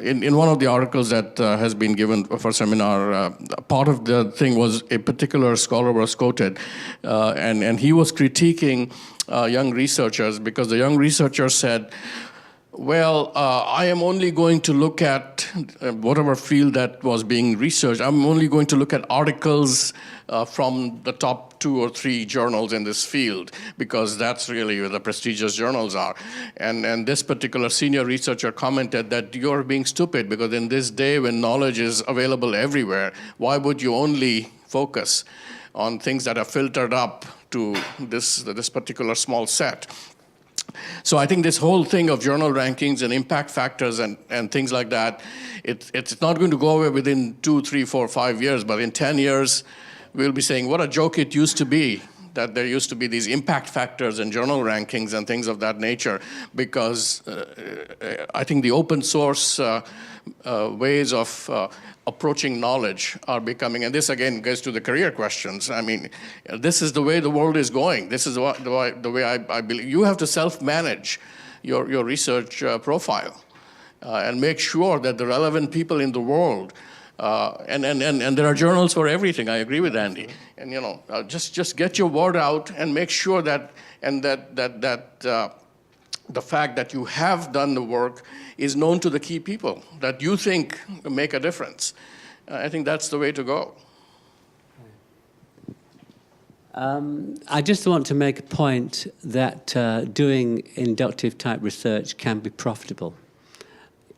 in one of the articles that has been given for seminar, part of the thing was a particular scholar was quoted, and he was critiquing young researchers because the young researcher said, well, I am only going to look at whatever field that was being researched. I'm only going to look at articles from the top 2 or 3 journals in this field, because that's really where the prestigious journals are. And this particular senior researcher commented that you're being stupid, because in this day when knowledge is available everywhere, why would you only focus on things that are filtered up to this particular small set? So I think this whole thing of journal rankings and impact factors and things like that, it's not going to go away within 2, 3, 4, 5 years, but in 10 years, we'll be saying what a joke it used to be, that there used to be these impact factors and journal rankings and things of that nature, because I think the open source ways of approaching knowledge are becoming, and this again goes to the career questions. I mean, this is the way the world is going. This is the way I believe. You have to self-manage your research profile and make sure that the relevant people in the world, and there are journals for everything. I agree with Andy. And just get your word out and make sure that the fact that you have done the work is known to the key people that you think make a difference. I think that's the way to go. I just want to make a point that doing inductive type research can be profitable.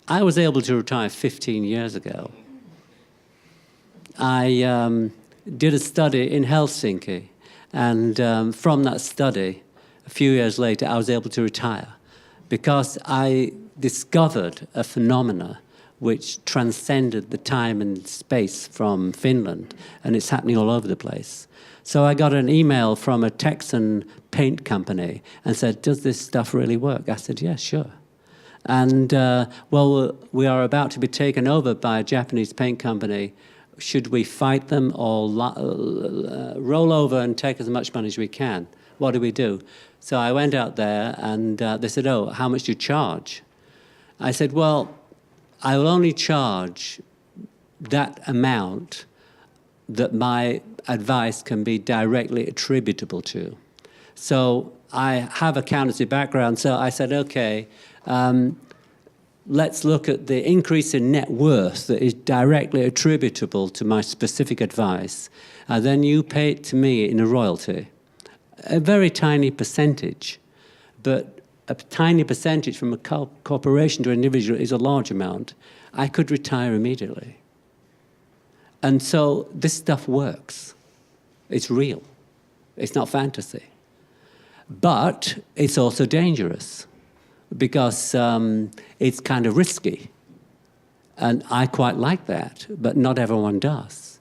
I was able to retire 15 years ago. I did a study in Helsinki, and from that study, a few years later, I was able to retire because I discovered a phenomena which transcended the time and space from Finland, and it's happening all over the place. So I got an email from a Texan paint company and said, does this stuff really work? I said, yeah, sure. And, well, we are about to be taken over by a Japanese paint company. Should we fight them or roll over and take as much money as we can? What do we do? So I went out there, and they said, oh, how much do you charge? I said, well, I will only charge that amount that my advice can be directly attributable to. So I have a accountancy background, so I said, okay, let's look at the increase in net worth that is directly attributable to my specific advice. Then you pay it to me in a royalty. A very tiny percentage, but a tiny percentage from a corporation to an individual is a large amount. I could retire immediately. And so this stuff works. It's real. It's not fantasy. But it's also dangerous because it's kind of risky. And I quite like that, but not everyone does.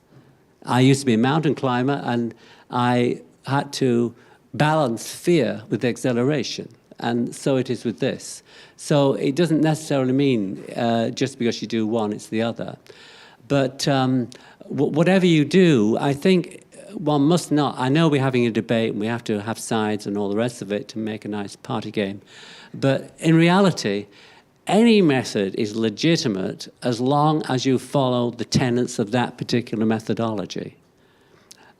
I used to be a mountain climber, and I had to balance fear with exhilaration. And so it is with this. So it doesn't necessarily mean just because you do one, it's the other. But whatever you do, I think one must not. I know we're having a debate and we have to have sides and all the rest of it to make a nice party game. But in reality, any method is legitimate as long as you follow the tenets of that particular methodology.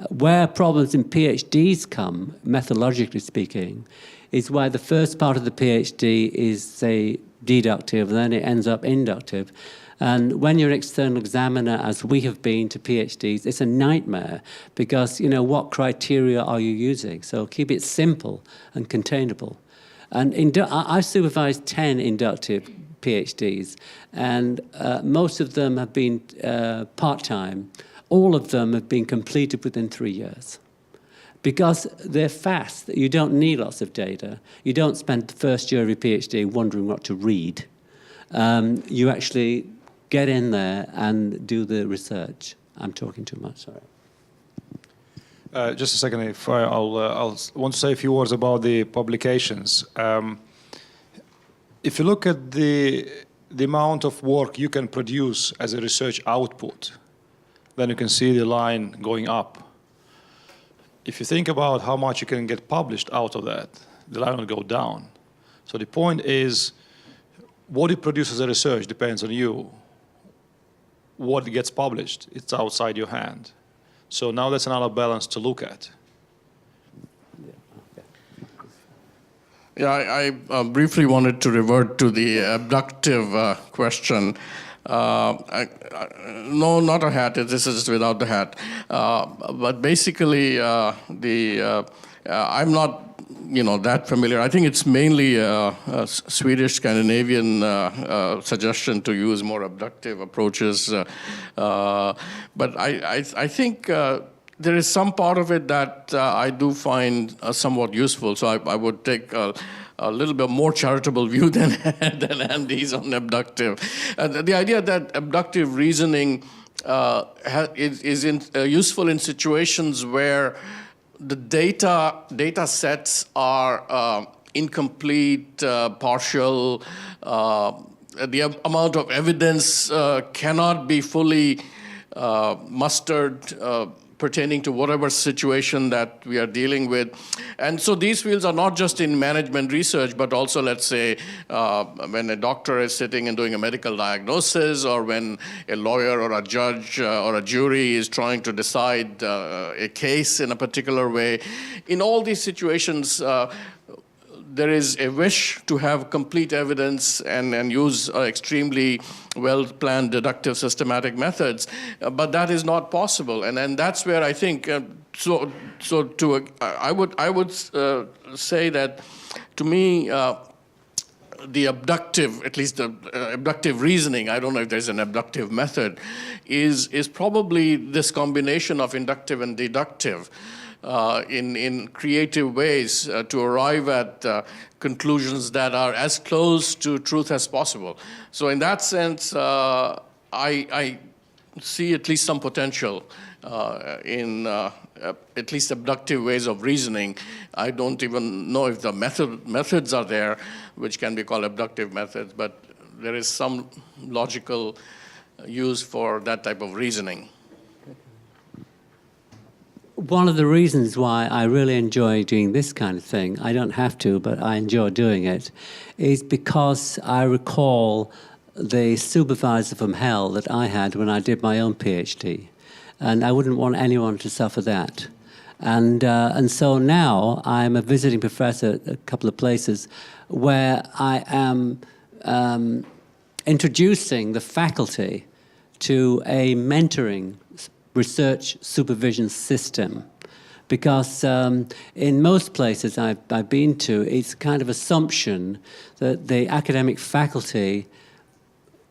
Where problems in PhDs come, methodologically speaking, is where the first part of the PhD is, say, deductive, and then it ends up inductive. And when you're an external examiner, as we have been to PhDs, it's a nightmare because, what criteria are you using? So keep it simple and containable. And I've supervised 10 inductive PhDs, and most of them have been part-time. All of them have been completed within 3 years. Because they're fast, you don't need lots of data. You don't spend the first year of your PhD wondering what to read. You actually get in there and do the research. I'm talking too much, sorry. Just a second, if I'll want to say a few words about the publications. If you look at the amount of work you can produce as a research output, then you can see the line going up. If you think about how much you can get published out of that, the line will go down. So the point is, what you produce as a research depends on you. What gets published, it's outside your hand. So now that's another balance to look at. Yeah, I briefly wanted to revert to the abductive question. No, not a hat. This is without the hat. But basically, I'm not, that familiar. I think it's mainly a Swedish, Scandinavian suggestion to use more abductive approaches. But I think there is some part of it that I do find somewhat useful. So I would take a little bit more charitable view than Andy's on abductive. The idea that abductive reasoning is useful in situations where the data sets are incomplete, partial, the amount of evidence cannot be fully mustered pertaining to whatever situation that we are dealing with. And so these fields are not just in management research, but also, let's say, when a doctor is sitting and doing a medical diagnosis, or when a lawyer or a judge or a jury is trying to decide a case in a particular way. In all these situations, there is a wish to have complete evidence and use extremely well-planned deductive systematic methods, but that is not possible. And that's where I think, I would say that, to me, the abductive, at least the abductive reasoning, I don't know if there's an abductive method, is probably this combination of inductive and deductive. In creative ways to arrive at conclusions that are as close to truth as possible. So in that sense, I see at least some potential in at least abductive ways of reasoning. I don't even know if the methods are there, which can be called abductive methods, but there is some logical use for that type of reasoning. One of the reasons why I really enjoy doing this kind of thing, I don't have to, but I enjoy doing it, is because I recall the supervisor from hell that I had when I did my own PhD. And I wouldn't want anyone to suffer that. And so now I'm a visiting professor at a couple of places where I am introducing the faculty to a mentoring research supervision system, because in most places I've been to, it's kind of assumption that the academic faculty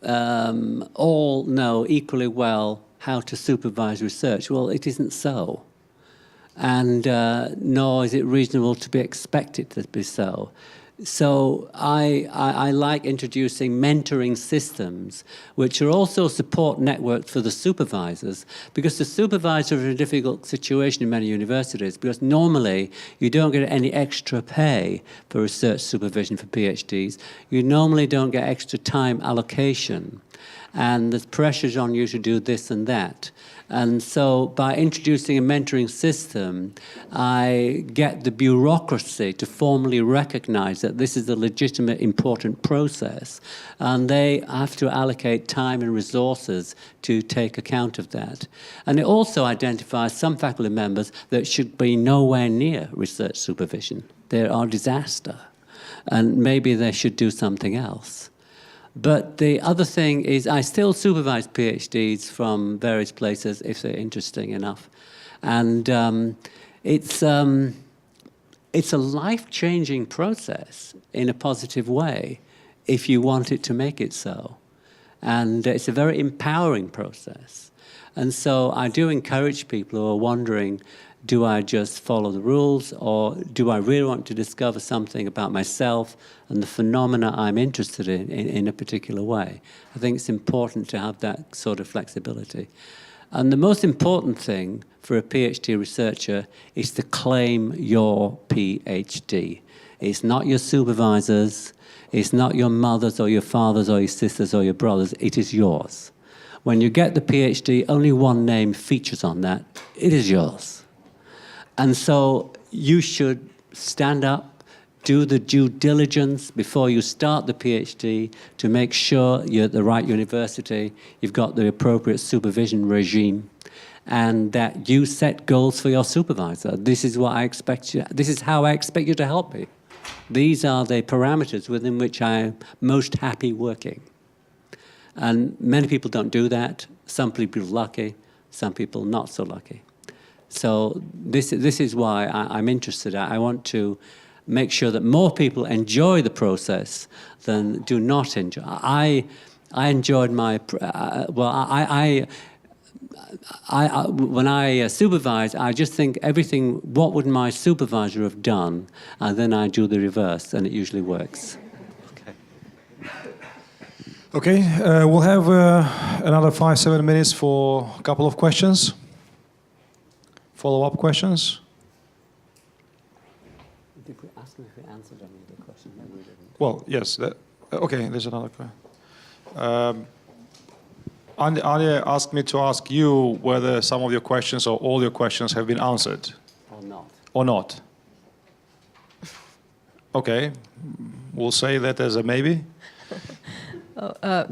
all know equally well how to supervise research. Well, it isn't so, and nor is it reasonable to be expected to be so. So I like introducing mentoring systems, which are also support networks for the supervisors, because the supervisors are in a difficult situation in many universities, because normally you don't get any extra pay for research supervision for PhDs. You normally don't get extra time allocation, and there's pressures on you to do this and that. And so by introducing a mentoring system, I get the bureaucracy to formally recognize that this is a legitimate, important process. And they have to allocate time and resources to take account of that. And it also identifies some faculty members that should be nowhere near research supervision. They are a disaster. And maybe they should do something else. But the other thing is I still supervise PhDs from various places if they're interesting enough. And it's a life-changing process in a positive way if you want it to make it so. And it's a very empowering process. And so I do encourage people who are wondering, do I just follow the rules, or do I really want to discover something about myself and the phenomena I'm interested in a particular way? I think it's important to have that sort of flexibility. And the most important thing for a PhD researcher is to claim your PhD. It's not your supervisors, it's not your mother's or your father's or your sister's or your brother's, it is yours. When you get the PhD, only one name features on that. It is yours. And so you should stand up, do the due diligence before you start the PhD to make sure you're at the right university, you've got the appropriate supervision regime, and that you set goals for your supervisor. This is what I expect you, this is how I expect you to help me. These are the parameters within which I'm most happy working. And many people don't do that. Some people are lucky, some people not so lucky. So this is why I'm interested. I want to make sure that more people enjoy the process than do not enjoy. I enjoyed my, when I supervise, I just think everything, what would my supervisor have done? And then I do the reverse, and it usually works. Okay, we'll have another 5-7 minutes for a couple of questions. Follow-up questions? Did we ask them if we answered any of the questions? No, we didn't. Well, yes. Okay, there's another question. Anya asked me to ask you whether some of your questions or all your questions have been answered. Or not. Or not. Okay, we'll say that as a maybe.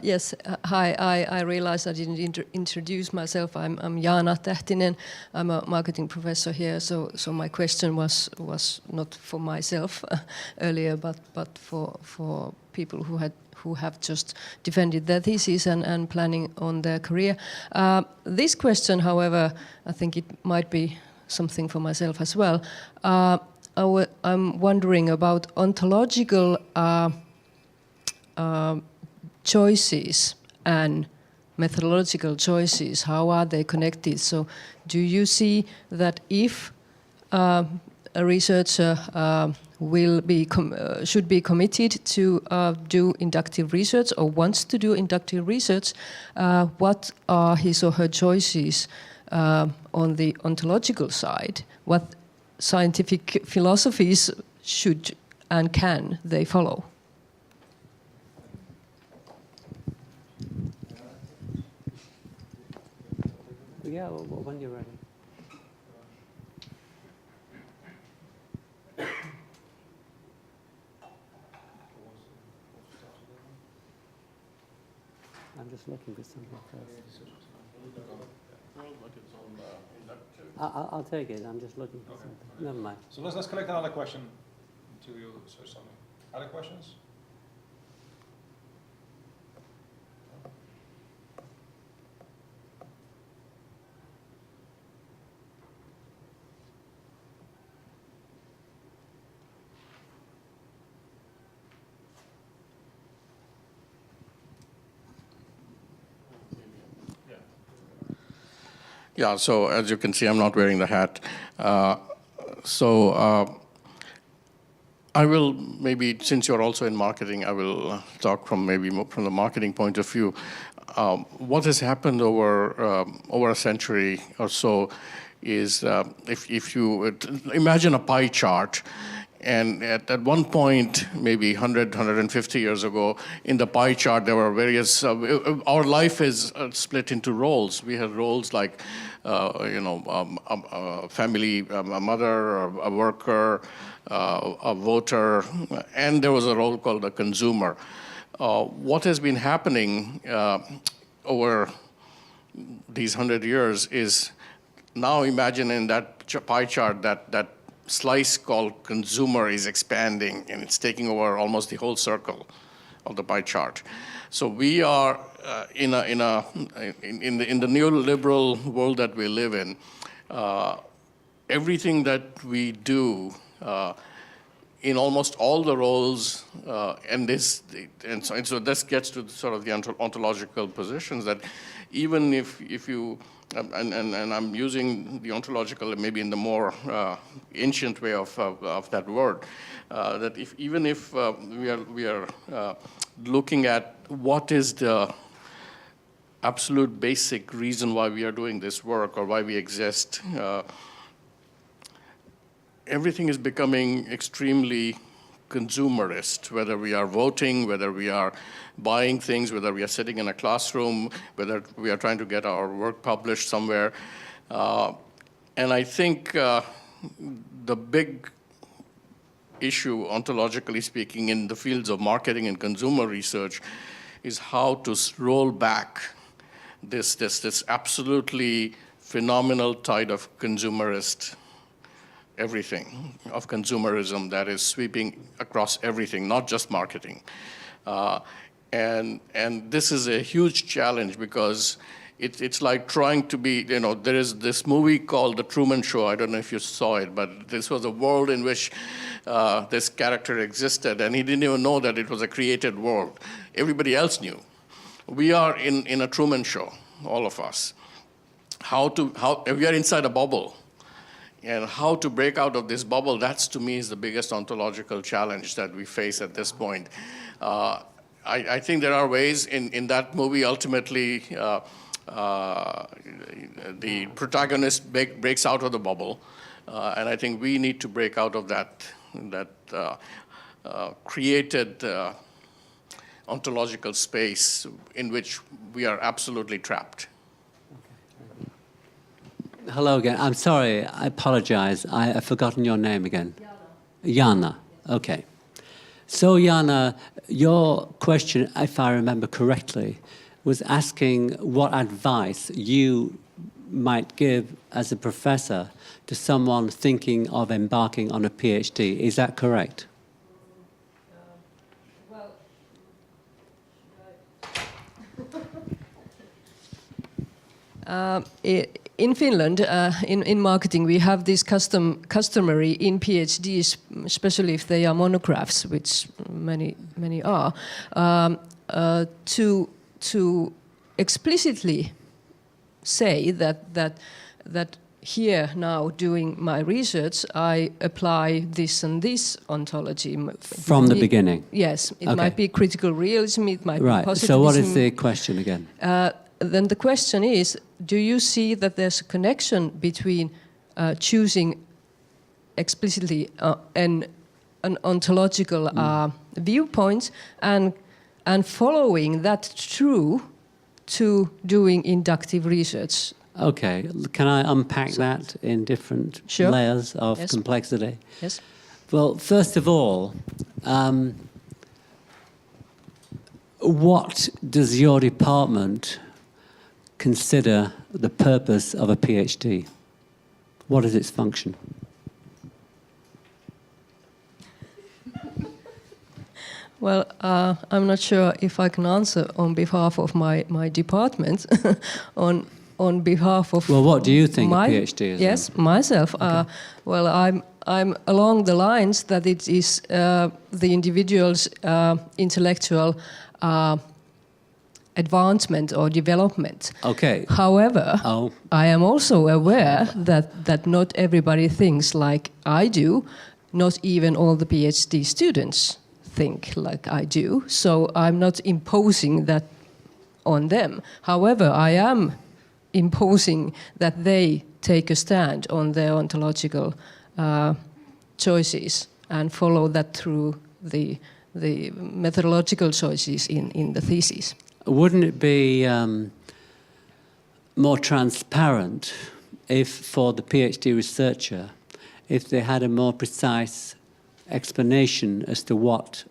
Yes, hi, I realized I didn't introduce myself. I'm Jaana Tähtinen. I'm a marketing professor here, so my question was not for myself earlier, but for people who have just defended their thesis and planning on their career. This question, however, I think it might be something for myself as well. I'm wondering about ontological choices and methodological choices. How are they connected? So do you see that if a researcher should be committed to do inductive research or wants to do inductive research, what are his or her choices on the ontological side? What scientific philosophies should and can they follow? Yeah, when you're ready. I'm just looking for something first. I'll take it. I'm just looking for something. Never mind. So let's collect another question until you search something. Other questions? Yeah, so as you can see, I'm not wearing the hat. I will maybe, since you're also in marketing, I will talk from the marketing point of view. What has happened over a century or so is if you imagine a pie chart, and at one point, maybe 100, 150 years ago, in the pie chart, there were various, our life is split into roles. We had roles like, a family, a mother, a worker, a voter, and there was a role called a consumer. What has been happening over these 100 years is, now imagine in that pie chart that slice called consumer is expanding, and it's taking over almost the whole circle of the pie chart. So we are in the neoliberal world that we live in. Everything that we do in almost all the roles, and so this gets to sort of the ontological positions that even if you, and I'm using the ontological maybe in the more ancient way of that word, that even if we are looking at what is the absolute basic reason why we are doing this work or why we exist, everything is becoming extremely consumerist, whether we are voting, whether we are buying things, whether we are sitting in a classroom, whether we are trying to get our work published somewhere. And I think the big issue, ontologically speaking, in the fields of marketing and consumer research is how to roll back this absolutely phenomenal tide of consumerist everything, of consumerism that is sweeping across everything, not just marketing. And this is a huge challenge because it's like trying to be, there is this movie called The Truman Show. I don't know if you saw it, but this was a world in which this character existed, and he didn't even know that it was a created world. Everybody else knew. We are in a Truman Show, all of us. We are inside a bubble. And how to break out of this bubble, that's to me is the biggest ontological challenge that we face at this point. I think there are ways in that movie, ultimately, the protagonist breaks out of the bubble. And I think we need to break out of that created ontological space in which we are absolutely trapped. Hello again. I'm sorry, I apologize. I've forgotten your name again. Jana. Okay. So, Jana, your question, if I remember correctly, was asking what advice you might give as a professor to someone thinking of embarking on a PhD. Is that correct? In Finland, in marketing, we have this customary in PhDs, especially if they are monographs, which many are, to explicitly say that here now doing my research, I apply this and this ontology. From the beginning? Yes. It might be critical realism, it might be positivism. So what is the question again? Then the question is, do you see that there's a connection between choosing explicitly an ontological viewpoint and following that through to doing inductive research? Okay, can I unpack that in different layers of complexity? Yes. Well, first of all, what does your department consider the purpose of a PhD? What is its function? Well, I'm not sure if I can answer on behalf of my department. on behalf of well, what do you think a PhD is? Yes, myself. Okay. Well, I'm along the lines that it is the individual's intellectual advancement or development. Okay. However, I am also aware that not everybody thinks like I do. Not even all the PhD students think like I do. So I'm not imposing that on them. However, I am imposing that they take a stand on their ontological choices and follow that through the methodological choices in the thesis. Wouldn't it be more transparent if, for the PhD researcher, if they had a more precise explanation as to what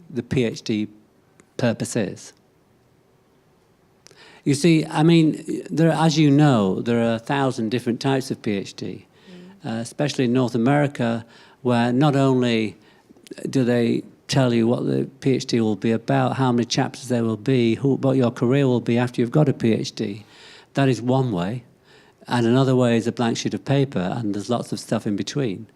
the PhD purpose is? You see, I mean, as you know, there are 1,000 different types of PhD, especially in North America, where not only do they tell you what the PhD will be about, how many chapters there will be, what your career will be after you've got a PhD. That is one way. And another way is a blank sheet of paper, and there's lots of stuff in between.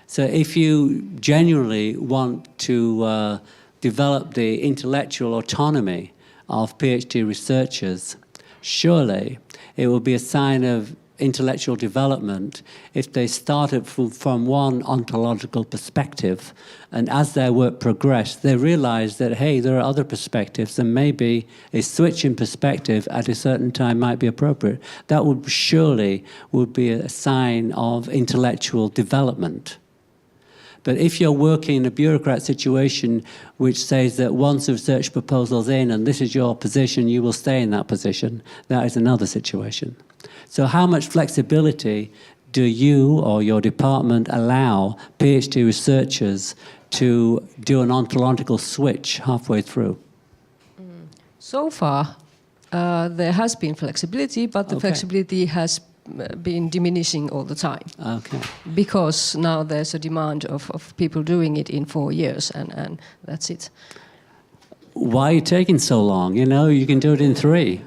So if you genuinely want to develop the intellectual autonomy of PhD researchers, surely it will be a sign of intellectual development if they started from one ontological perspective, and as their work progressed, they realized that, hey, there are other perspectives, and maybe a switch in perspective at a certain time might be appropriate. That would be a sign of intellectual development. But if you're working in a bureaucrat situation which says that once a research proposal's in and this is your position, you will stay in that position, that is another situation. So how much flexibility do you or your department allow PhD researchers to do an ontological switch halfway through? So far, there has been flexibility, but the flexibility has been diminishing all the time. Okay. Because now there's a demand of people doing it in 4 years, and that's it. Why are you taking so long? You know, you can do it in 3.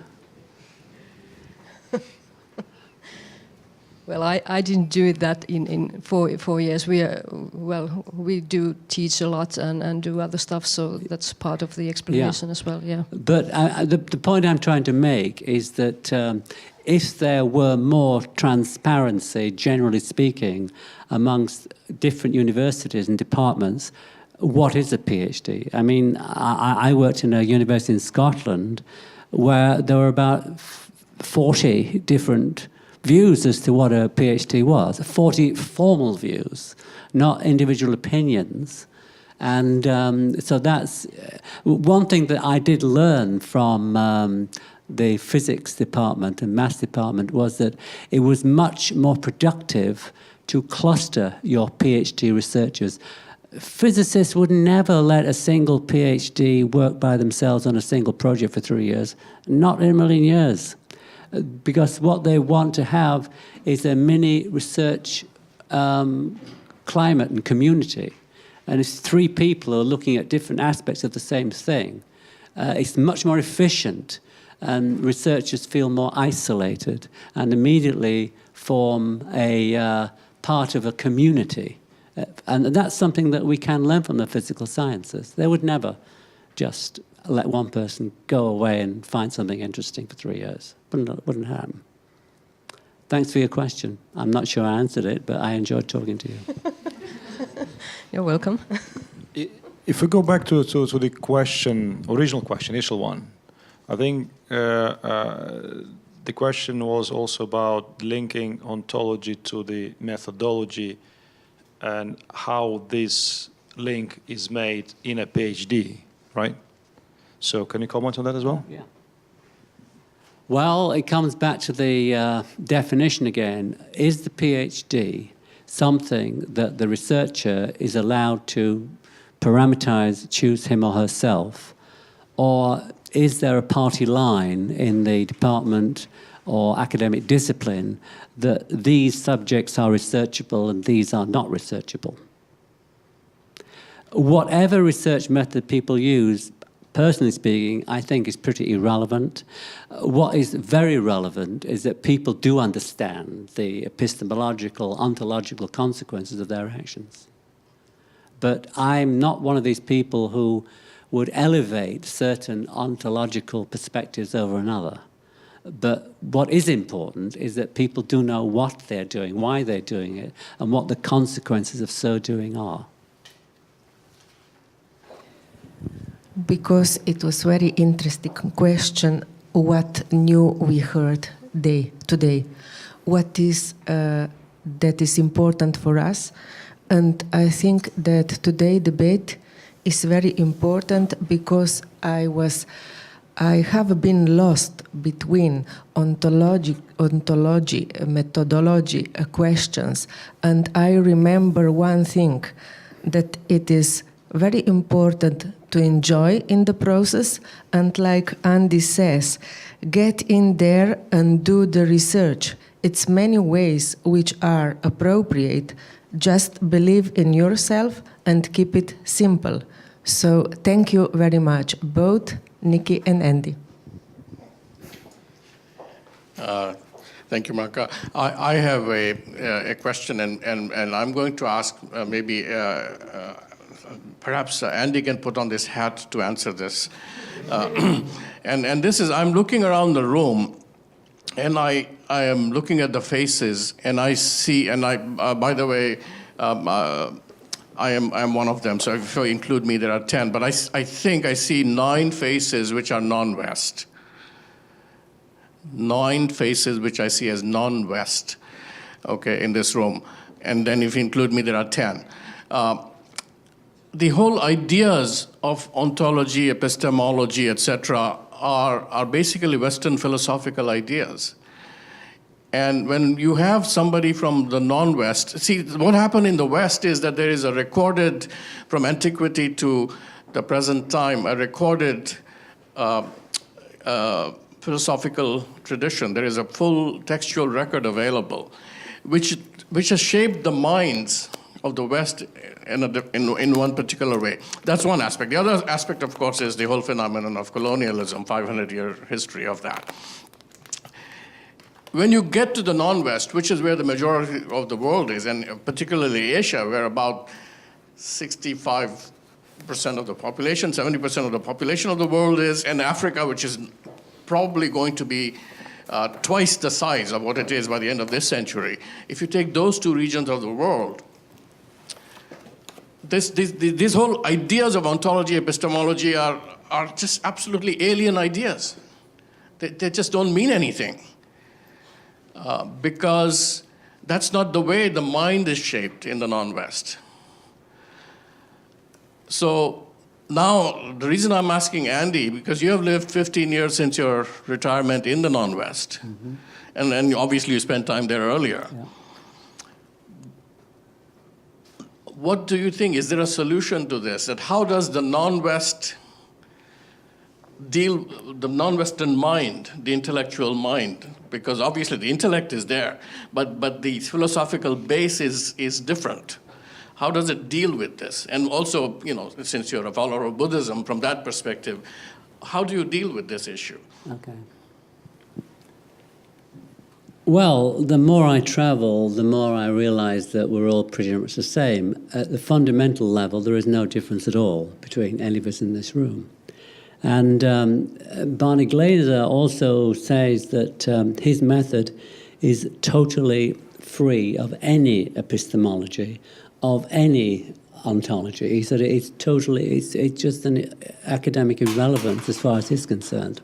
Well, I didn't do that in 4 years. We do teach a lot and do other stuff, so that's part of the explanation as well. Yeah. But the point I'm trying to make is that if there were more transparency, generally speaking, amongst different universities and departments, what is a PhD? I mean, I worked in a university in Scotland where there were about 40 different views as to what a PhD was, 40 formal views, not individual opinions. And so that's one thing that I did learn from the physics department and maths department, was that it was much more productive to cluster your PhD researchers. Physicists would never let a single PhD work by themselves on a single project for 3 years, not in a million years. Because what they want to have is a mini research climate and community. And if 3 people are looking at different aspects of the same thing, it's much more efficient, and researchers feel more isolated and immediately form a part of a community. And that's something that we can learn from the physical sciences. They would never just let one person go away and find something interesting for 3 years. Wouldn't happen. Thanks for your question. I'm not sure I answered it, but I enjoyed talking to you. You're welcome. If we go back to the question, original question, initial one, I think the question was also about linking ontology to the methodology and how this link is made in a PhD, right? So can you comment on that as well? Yeah. Well, it comes back to the definition again. Is the PhD something that the researcher is allowed to parameterize, choose him or herself? Or is there a party line in the department or academic discipline that these subjects are researchable and these are not researchable? Whatever research method people use, personally speaking, I think is pretty irrelevant. What is very relevant is that people do understand the epistemological, ontological consequences of their actions. But I'm not one of these people who would elevate certain ontological perspectives over another. But what is important is that people do know what they're doing, why they're doing it, and what the consequences of so doing are. Because it was very interesting question, what new we heard today, what is that is important for us. And I think that today debate is very important because I have been lost between ontology, methodology questions, and I remember one thing, that it is very important to enjoy in the process, and like Andy says, get in there and do the research. It's many ways which are appropriate. Just believe in yourself and keep it simple. So thank you very much, both Nikki and Andy. Thank you, Marka. I have a question, and I'm going to ask maybe perhaps Andy can put on this hat to answer this. And this is, I'm looking around the room, and I am looking at the faces, and I see, and by the way, I am one of them, so if you include me, there are 10, but I think I see 9 faces which are non-West. 9 faces which I see as non-West, okay, in this room. And then if you include me, there are 10. The whole ideas of ontology, epistemology, etc., are basically Western philosophical ideas. And when you have somebody from the non-West, see, what happened in the West is that there is a recorded, from antiquity to the present time, a recorded philosophical tradition. There is a full textual record available, which has shaped the minds of the West in one particular way. That's one aspect. The other aspect, of course, is the whole phenomenon of colonialism, 500-year history of that. When you get to the non-West, which is where the majority of the world is, and particularly Asia, where about 65% of the population, 70% of the population of the world is, and Africa, which is probably going to be twice the size of what it is by the end of this century. If you take those 2 regions of the world, these whole ideas of ontology, epistemology are just absolutely alien ideas. They just don't mean anything. Because that's not the way the mind is shaped in the non-West. So now, the reason I'm asking Andy, because you have lived 15 years since your retirement in the non-West, and then obviously you spent time there earlier. Yeah. What do you think? Is there a solution to this? That how does the non-West deal, the non-Western mind, the intellectual mind, because obviously the intellect is there, but the philosophical base is different. How does it deal with this? And also, you know, since you're a follower of Buddhism, from that perspective, how do you deal with this issue? Okay. Well, the more I travel, the more I realize that we're all pretty much the same. At the fundamental level, there is no difference at all between any of us in this room. And Barney Glaser also says that his method is totally free of any epistemology, of any ontology. He said it's just an academic irrelevance as far as he's concerned.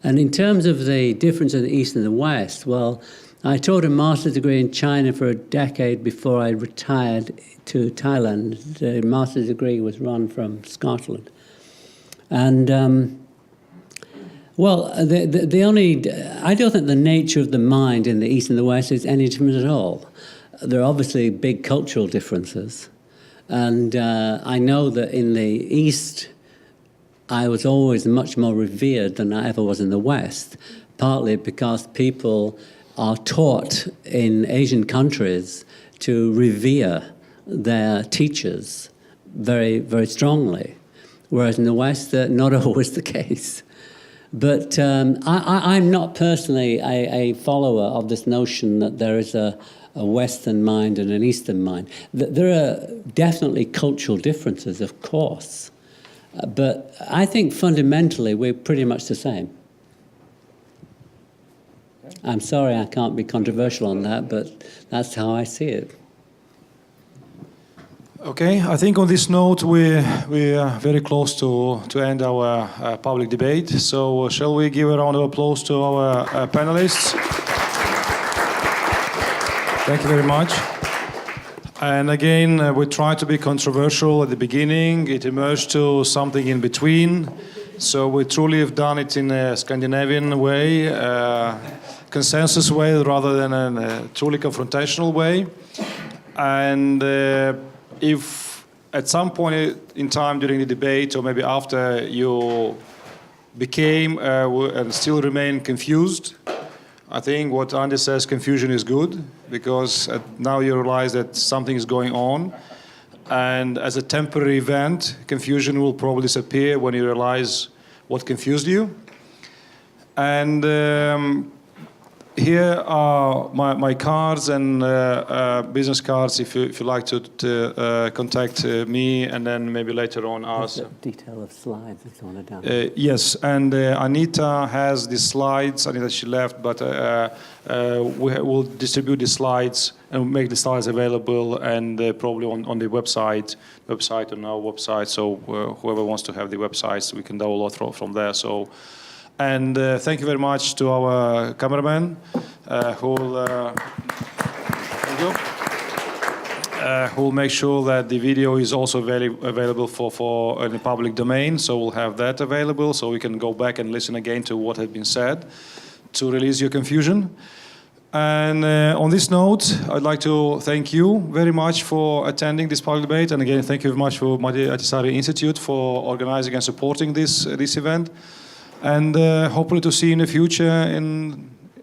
And in terms of the difference in the East and the West, well, I taught a master's degree in China for a decade before I retired to Thailand. The master's degree was run from Scotland. And, well, the only, I don't think the nature of the mind in the East and the West is any different at all. There are obviously big cultural differences. And I know that in the East, I was always much more revered than I ever was in the West, partly because people are taught in Asian countries to revere their teachers very, very strongly. Whereas in the West, not always the case. But I'm not personally a follower of this notion that there is a Western mind and an Eastern mind. There are definitely cultural differences, of course. But I think fundamentally we're pretty much the same. I'm sorry I can't be controversial on that, but that's how I see it. Okay, I think on this note we are very close to end our public debate. So shall we give a round of applause to our panelists? Thank you very much. And again, we tried to be controversial at the beginning. It emerged to something in between. So we truly have done it in a Scandinavian way, consensus way, rather than a truly confrontational way. And if at some point in time during the debate, or maybe after, you became and still remain confused, I think what Andy says, confusion is good, because now you realize that something is going on. And as a temporary event, confusion will probably disappear when you realize what confused you. And here are my cards and business cards if you like to contact me, and then maybe later on ask. Detail of slides if you want to down. Yes, and Anita has the slides. Anita, she left, but we will distribute the slides and make the slides available, and probably on the website on our website. So whoever wants to have the websites, we can download from there. So. And thank you very much to our cameraman who will make sure that the video is also available for in the public domain. So we'll have that available, so we can go back and listen again to what had been said to release your confusion. And on this note, I'd like to thank you very much for attending this public debate. And again, thank you very much for Martti Ahtisaari Institute for organizing and supporting this event. And hopefully to see you in the future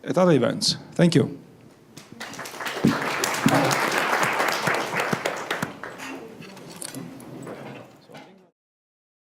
at other events. Thank you.